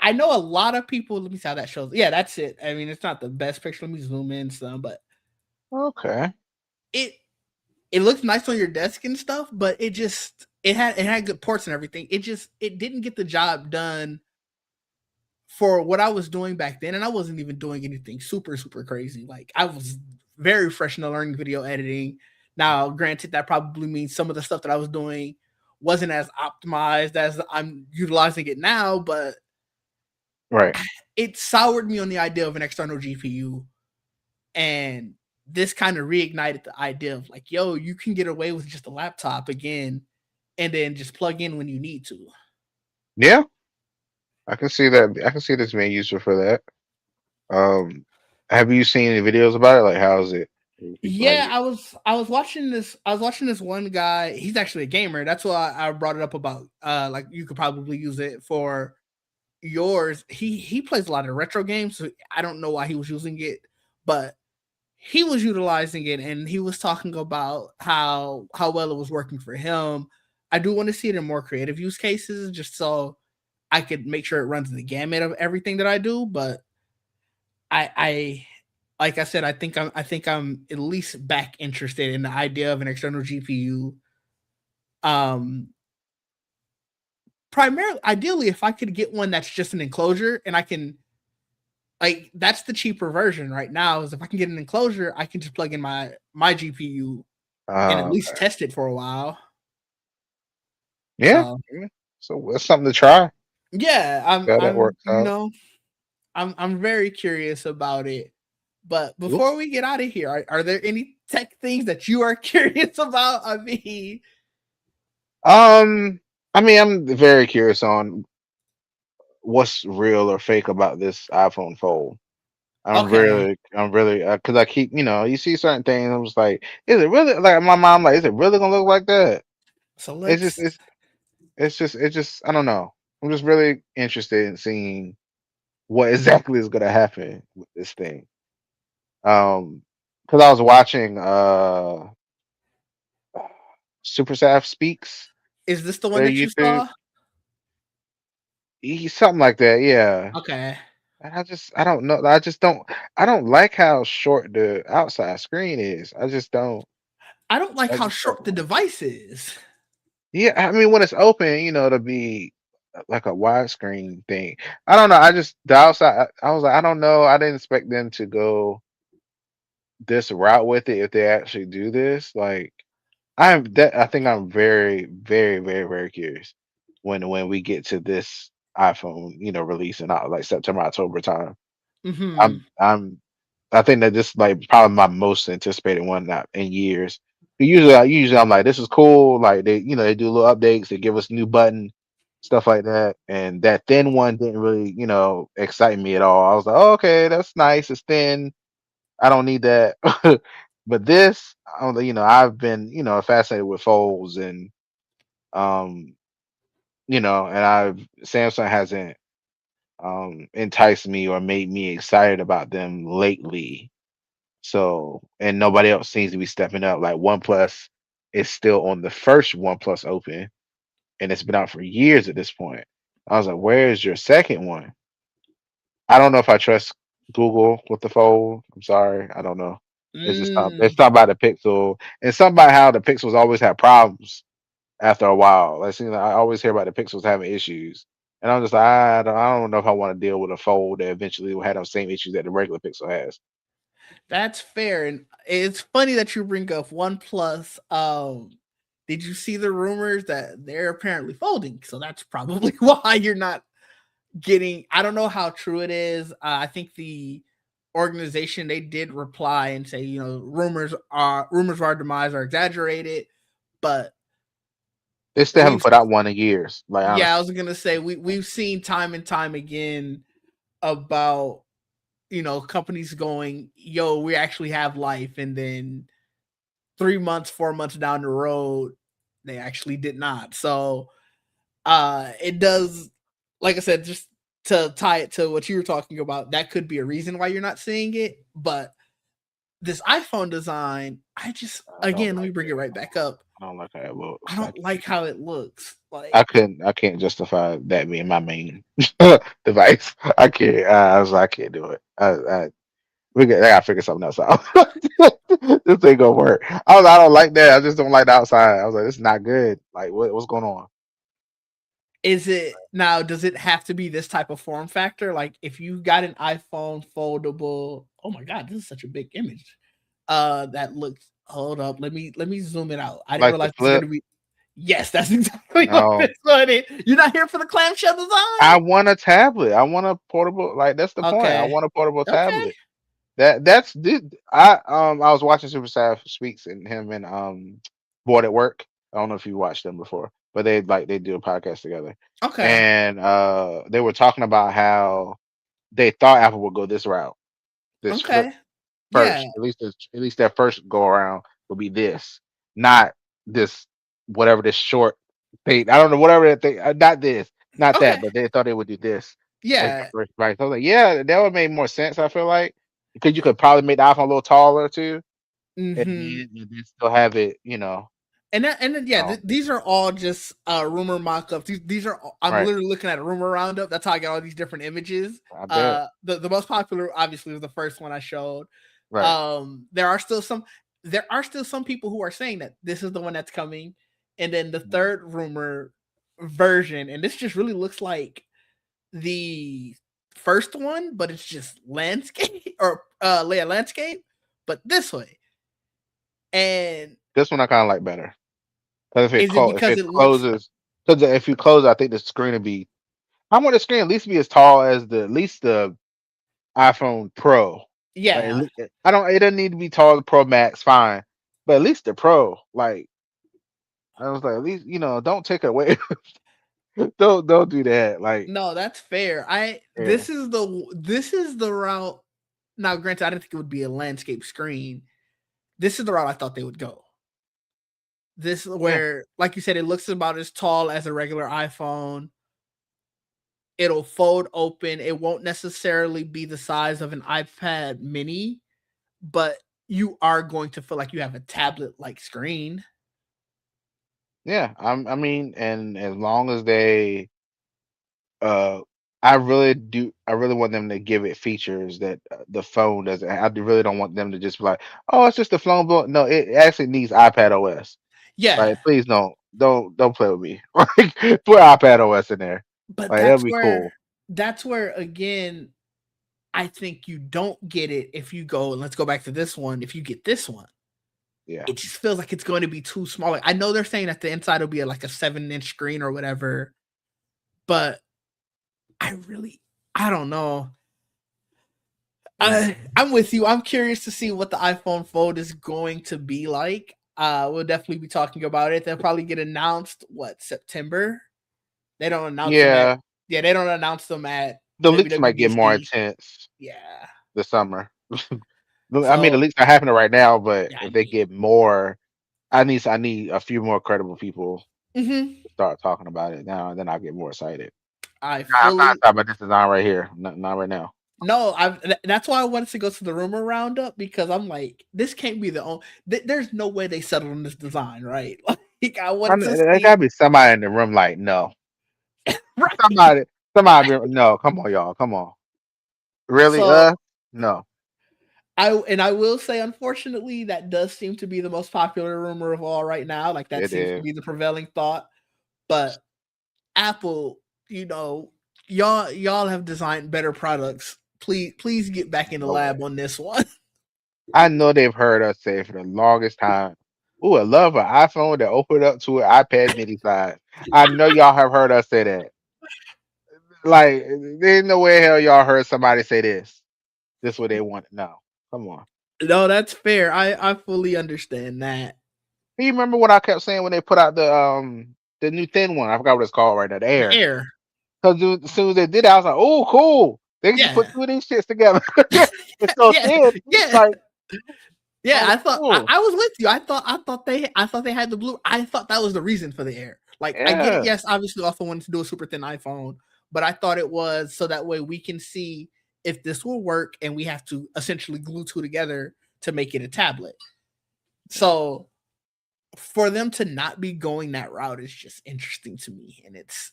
Speaker 1: I know a lot of people. Let me see how that shows. Yeah, that's it. I mean, it's not the best picture. Let me zoom in some, but
Speaker 2: Okay.
Speaker 1: it it looks nice on your desk and stuff. But it had good ports and everything. It didn't get the job done for what I was doing back then, and I wasn't even doing anything super crazy. Like I was very fresh into learning video editing. Now, granted, that probably means some of the stuff that I was doing wasn't as optimized as I'm utilizing it now, but
Speaker 2: Right.
Speaker 1: it soured me on the idea of an external GPU. And this kind of reignited the idea of like, yo, you can get away with just a laptop again and then just plug in when you need to.
Speaker 2: Yeah, I can see that. I can see this being useful for that. Um, have you seen any videos about it? Like, how is it? People like
Speaker 1: Yeah,
Speaker 2: it?
Speaker 1: I was watching this one guy. He's actually a gamer. That's why I brought it up about like you could probably use it for yours. He plays a lot of retro games, so I don't know why he was using it, but he was utilizing it and he was talking about how well it was working for him. I do want to see it in more creative use cases just so I could make sure it runs the gamut of everything that I do, but I like I said, I think I'm at least back interested in the idea of an external GPU. Um Primarily ideally if I could get one that's just an enclosure and I can like that's the cheaper version right now is if I can get an enclosure, I can just plug in my GPU and at least
Speaker 2: Okay.
Speaker 1: test it for a while.
Speaker 2: Yeah.
Speaker 1: So
Speaker 2: Yeah. So it's something to try.
Speaker 1: yeah, I'm
Speaker 2: How that
Speaker 1: I'm
Speaker 2: works
Speaker 1: you
Speaker 2: out.
Speaker 1: know I'm very curious about it. But
Speaker 2: Cool.
Speaker 1: before we get out of here, are there any tech things that you are curious about? I mean,
Speaker 2: Um, I mean, I'm very curious on what's real or fake about this iPhone Fold.
Speaker 1: okay,
Speaker 2: I'm really, because I keep, you see certain things. I'm just like, is it really like my mom? Like, is it really gonna look like that?
Speaker 1: so
Speaker 2: It's just,
Speaker 1: let's.
Speaker 2: it's just. I don't know. I'm just really interested in seeing what exactly is gonna happen with this thing. Because I was watching Super Saf Speaks,
Speaker 1: Is this the one
Speaker 2: their
Speaker 1: that you
Speaker 2: YouTube,
Speaker 1: saw?
Speaker 2: something like that. Yeah.
Speaker 1: Okay,
Speaker 2: And I don't know. I don't like how short the outside screen is.
Speaker 1: I don't like
Speaker 2: I
Speaker 1: how
Speaker 2: just don't
Speaker 1: short the
Speaker 2: like.
Speaker 1: device is.
Speaker 2: Yeah, I mean when it's open, to be like a widescreen thing. I don't know. I just the outside. I was like, I don't know. I didn't expect them to go this route with it if they actually do this. Like I think I'm very curious when we get to this iPhone, releasing out like September, October time.
Speaker 1: Hmm.
Speaker 2: I'm I think that this is like probably my most anticipated one not in years. Usually I'm like, this is cool. Like they do little updates, they give us new button, stuff like that. And that thin one didn't really, excite me at all. I was like, oh, okay, that's nice. It's thin. I don't need that. But this, I've been, fascinated with folds and um, and I've Samsung hasn't enticed me or made me excited about them lately. So, and nobody else seems to be stepping up. Like OnePlus is still on the first OnePlus Open, and it's been out for years at this point. I was like, "Where's your second one?" I don't know if I trust Google with the Fold. I'm sorry, I don't know. It's just not. It's
Speaker 1: Mm,
Speaker 2: not about the Pixel, and something about how the Pixels always have problems after a while. Like, I always hear about the Pixels having issues, and I'm just like, I don't know if I want to deal with a Fold that eventually will have those same issues that the regular Pixel has.
Speaker 1: that's fair, and it's funny that you bring up OnePlus. Did you see the rumors that they're apparently folding? So that's probably why you're not getting. I don't know how true it is. I think the organization, they did reply and say, you know, rumors of our demise are exaggerated, but
Speaker 2: They still haven't
Speaker 1: we've
Speaker 2: put out one in years. Like
Speaker 1: yeah, I
Speaker 2: honestly,
Speaker 1: was gonna say we've seen time and time again about, you know, companies going, yo, we actually have life, and then 3 months, 4 months down the road, they actually did not. So it does, like I said, just to tie it to what you were talking about, that could be a reason why you're not seeing it. But this iPhone design, I just,
Speaker 2: I don't
Speaker 1: again, let me
Speaker 2: like
Speaker 1: bring it
Speaker 2: it.
Speaker 1: right back up.
Speaker 2: I don't like how it
Speaker 1: I
Speaker 2: looks.
Speaker 1: don't like how it looks.
Speaker 2: I
Speaker 1: Like,
Speaker 2: couldn't. I can't justify that being my main device. I can't. I was like, I can't do it. I gotta figure something else out. This ain't gonna work. I don't like that. I just don't like the outside. I was like, this is not good. Like, what's going on?
Speaker 1: is it now? Does it have to be this type of form factor? Like, if you got an iPhone foldable, oh my god, this is such a big image. That looks. Hold up, let me zoom it out. I didn't
Speaker 2: Like the
Speaker 1: realize it's
Speaker 2: flip?
Speaker 1: gonna be. Yes, that's exactly what
Speaker 2: No.
Speaker 1: this one is. You're not here for the clamshell
Speaker 2: I
Speaker 1: design?
Speaker 2: want a tablet. I want a portable. Like that's the point. I
Speaker 1: Okay.
Speaker 2: want a portable
Speaker 1: Okay.
Speaker 2: tablet. I was watching Super Sad Speaks and him and Board at Work. I don't know if you watched them before, but they do a podcast together.
Speaker 1: Okay.
Speaker 2: And they were talking about how they thought Apple would go this route. This flip
Speaker 1: Okay. Yeah.
Speaker 2: first, at least their first go around will be this, not this whatever this short thing. I don't know whatever that thing. Not this, not that.
Speaker 1: Okay.
Speaker 2: But they thought they would do this as their
Speaker 1: Yeah.
Speaker 2: first device. I was like, yeah, that would make more sense. I feel like because you could probably make the iPhone a little taller too,
Speaker 1: Mhm.
Speaker 2: and then still have it.
Speaker 1: And then yeah,
Speaker 2: Oh,
Speaker 1: these are all just rumor mock-ups. These are I'm
Speaker 2: right.
Speaker 1: literally looking at a rumor roundup. That's how I got all these different images.
Speaker 2: I bet.
Speaker 1: The most popular obviously was the first one I showed.
Speaker 2: Right.
Speaker 1: There are still some people who are saying that this is the one that's coming, and then the
Speaker 2: Mhm.
Speaker 1: third rumor version, and this just really looks like the first one, but it's just landscape or layer landscape, but this way. And
Speaker 2: This one I kind of like better because
Speaker 1: is it
Speaker 2: if
Speaker 1: because
Speaker 2: it
Speaker 1: it looks
Speaker 2: closes, because if you close, I think the screen would be. I want the screen at least be as tall as the at least the iPhone Pro. Like
Speaker 1: yeah.
Speaker 2: I don't. It doesn't need to be tall. The Pro Max, fine, but at least the Pro. Like I was like, at least don't take it away. Don't do that. Like
Speaker 1: No, that's fair. I
Speaker 2: yeah,
Speaker 1: this is the route. Now, granted, I didn't think it would be a landscape screen. This is the route I thought they would go. This is
Speaker 2: yeah,
Speaker 1: where, like you said, it looks about as tall as a regular iPhone. It'll fold open. It won't necessarily be the size of an iPad mini, but you are going to feel like you have a tablet like screen.
Speaker 2: yeah. I mean, and as long as they, uh, I really do. I really want them to give it features that the phone doesn't. Really don't want them to just be like, oh, it's just a phone bill. No, it actually needs iPad OS.
Speaker 1: Yeah,
Speaker 2: Like, please don't play with me. Like, put iPad OS in there.
Speaker 1: but
Speaker 2: Like, that'd be cool.
Speaker 1: that's where again I think you don't get it if you go, let's go back to this one. If you get this one,
Speaker 2: Yeah,
Speaker 1: it just feels like it's going to be too small. Like, I know they're saying that the inside will be like a 7-inch screen or whatever, but I don't know.
Speaker 2: yeah,
Speaker 1: I'm with you. I'm curious to see what the iPhone Fold is going to be like. We'll definitely be talking about it. They'll probably get announced what, September. They don't announce them at
Speaker 2: yeah.
Speaker 1: Yeah, they don't announce them at
Speaker 2: The leaks might get more
Speaker 1: WWDC.
Speaker 2: intense
Speaker 1: Yeah.
Speaker 2: this summer. I mean, the
Speaker 1: So
Speaker 2: leaks are happening right now, but
Speaker 1: yeah, I
Speaker 2: if they
Speaker 1: mean,
Speaker 2: get more, I need a few more credible people
Speaker 1: mhm.
Speaker 2: to start talking about it now, and then I'll get more excited.
Speaker 1: I
Speaker 2: Nah, I'm not
Speaker 1: fully
Speaker 2: talking about this design right here. Not right now.
Speaker 1: no. That's why I wanted to go to the rumor roundup, because I'm like, this can't be the only. There's no way they settled on this design, right? Like, I wanted to
Speaker 2: There
Speaker 1: see.
Speaker 2: gotta be somebody in the room like, no,
Speaker 1: Right,
Speaker 2: somebody, no, come on, y'all, come on, really,
Speaker 1: so
Speaker 2: no,
Speaker 1: I will say, unfortunately, that does seem to be the most popular rumor of all right now. Like, that
Speaker 2: it
Speaker 1: seems to
Speaker 2: is.
Speaker 1: be the prevailing thought. But Apple, y'all have designed better products. Please get back in the
Speaker 2: No way.
Speaker 1: lab on this one.
Speaker 2: I know they've heard us say for the longest time. Ooh, I love an iPhone that opened up to an iPad mini size. I know y'all have heard us say that. Like, there's no way hell y'all heard somebody say this. this what they want. No, come on.
Speaker 1: No, that's fair. I fully understand that.
Speaker 2: You remember what I kept saying when they put out the new thin one? I forgot what it's called right now. The
Speaker 1: The
Speaker 2: Air.
Speaker 1: air.
Speaker 2: Because as soon as they did it, I was like, oh, cool. They can just put
Speaker 1: Yeah.
Speaker 2: two of these shits together. It's so
Speaker 1: Yeah.
Speaker 2: thin. It's
Speaker 1: Yeah.
Speaker 2: like,
Speaker 1: Yeah,
Speaker 2: oh,
Speaker 1: I thought
Speaker 2: cool.
Speaker 1: I was with you. I thought they had the blue. I thought that was the reason for the air. Like I get it.
Speaker 2: Yeah.
Speaker 1: Yes, obviously, also wanted to do a super thin iPhone, but I thought it was so that way we can see if this will work, and we have to essentially glue two together to make it a tablet. So for them to not be going that route is just interesting to me, and it's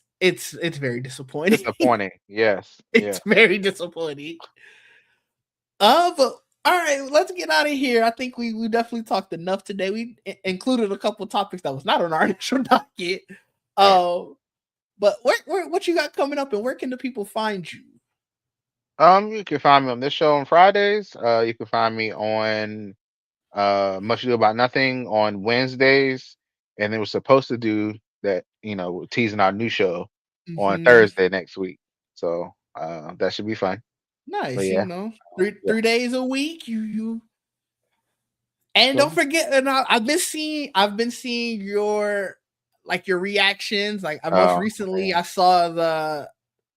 Speaker 1: very disappointing.
Speaker 2: Disappointing. Yes.
Speaker 1: It's
Speaker 2: Yeah.
Speaker 1: very disappointing. But all right, let's get out of here. I think we definitely talked enough today. We included a couple topics that was not on our initial docket.
Speaker 2: Right.
Speaker 1: Uh, but what you got coming up, and where can the people find you?
Speaker 2: You can find me on this show on Fridays. You can find me on Much Ado About Nothing on Wednesdays. And then we're supposed to do that, we're teasing our new show on
Speaker 1: Hmm.
Speaker 2: Thursday next week. So that should be fun. But
Speaker 1: Nice,
Speaker 2: yeah,
Speaker 1: three
Speaker 2: yeah.
Speaker 1: 3 days a week. You and don't
Speaker 2: So
Speaker 1: forget. And I've been seeing your your reactions. Like most recently,
Speaker 2: man.
Speaker 1: I saw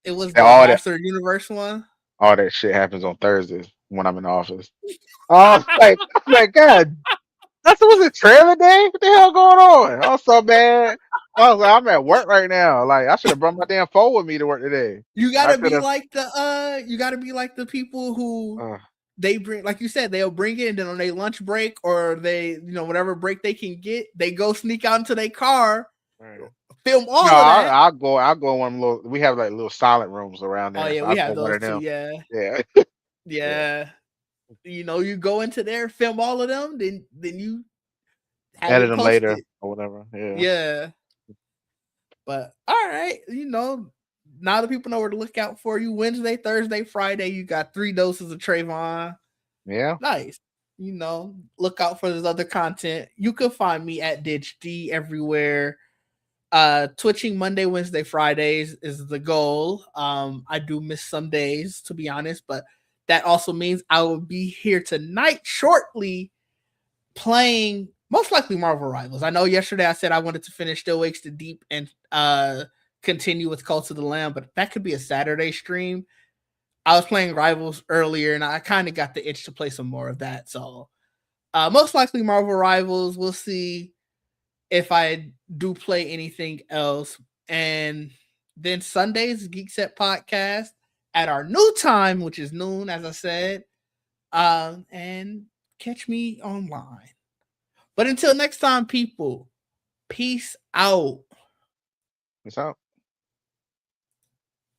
Speaker 1: it was
Speaker 2: And
Speaker 1: the Master of the Universe one.
Speaker 2: all that shit happens on Thursdays when I'm in the office. Oh, like God, that's was it trailer day? What the hell going on? I was so bad. I was like, I'm at work right now. Like I should have brought my damn phone with me to work today.
Speaker 1: You
Speaker 2: I
Speaker 1: gotta
Speaker 2: could
Speaker 1: be
Speaker 2: have.
Speaker 1: like the people who
Speaker 2: Uh,
Speaker 1: they bring, like you said, they'll bring it, and then on their lunch break, or they, whatever break they can get, they go sneak out into their car,
Speaker 2: right.
Speaker 1: film
Speaker 2: No,
Speaker 1: all of
Speaker 2: I'll,
Speaker 1: that.
Speaker 2: I'll go. I'll go in one of them little. We have like little silent rooms around
Speaker 1: Oh
Speaker 2: there,
Speaker 1: yeah,
Speaker 2: so
Speaker 1: we
Speaker 2: I'll go
Speaker 1: have
Speaker 2: in one
Speaker 1: those
Speaker 2: of
Speaker 1: too.
Speaker 2: them.
Speaker 1: Yeah,
Speaker 2: Yeah, yeah.
Speaker 1: yeah. You go into there, film all of them, then you have
Speaker 2: Edit
Speaker 1: it
Speaker 2: them later
Speaker 1: posted.
Speaker 2: or whatever. Yeah,
Speaker 1: Yeah, but all right, now the people know where to look out for you. Wednesday, Thursday, Friday, you got 3 doses of Trayvon.
Speaker 2: yeah.
Speaker 1: Nice. Look out for this other content. You can find me at Ditch D everywhere. Twitching Monday, Wednesday, Fridays is the goal. I do miss some days, to be honest, but that also means I will be here tonight shortly playing most likely Marvel Rivals. I know yesterday I said I wanted to finish Still Wakes the Deep and continue with Cult of the Lamb, but that could be a Saturday stream. I was playing Rivals earlier, and I kind of got the itch to play some more of that. So most likely Marvel Rivals. We'll see if I do play anything else. And then Sundays, Geek Set Podcast at our new time, which is noon, as I said. And catch me online. But until next time, people, peace out.
Speaker 2: It's out.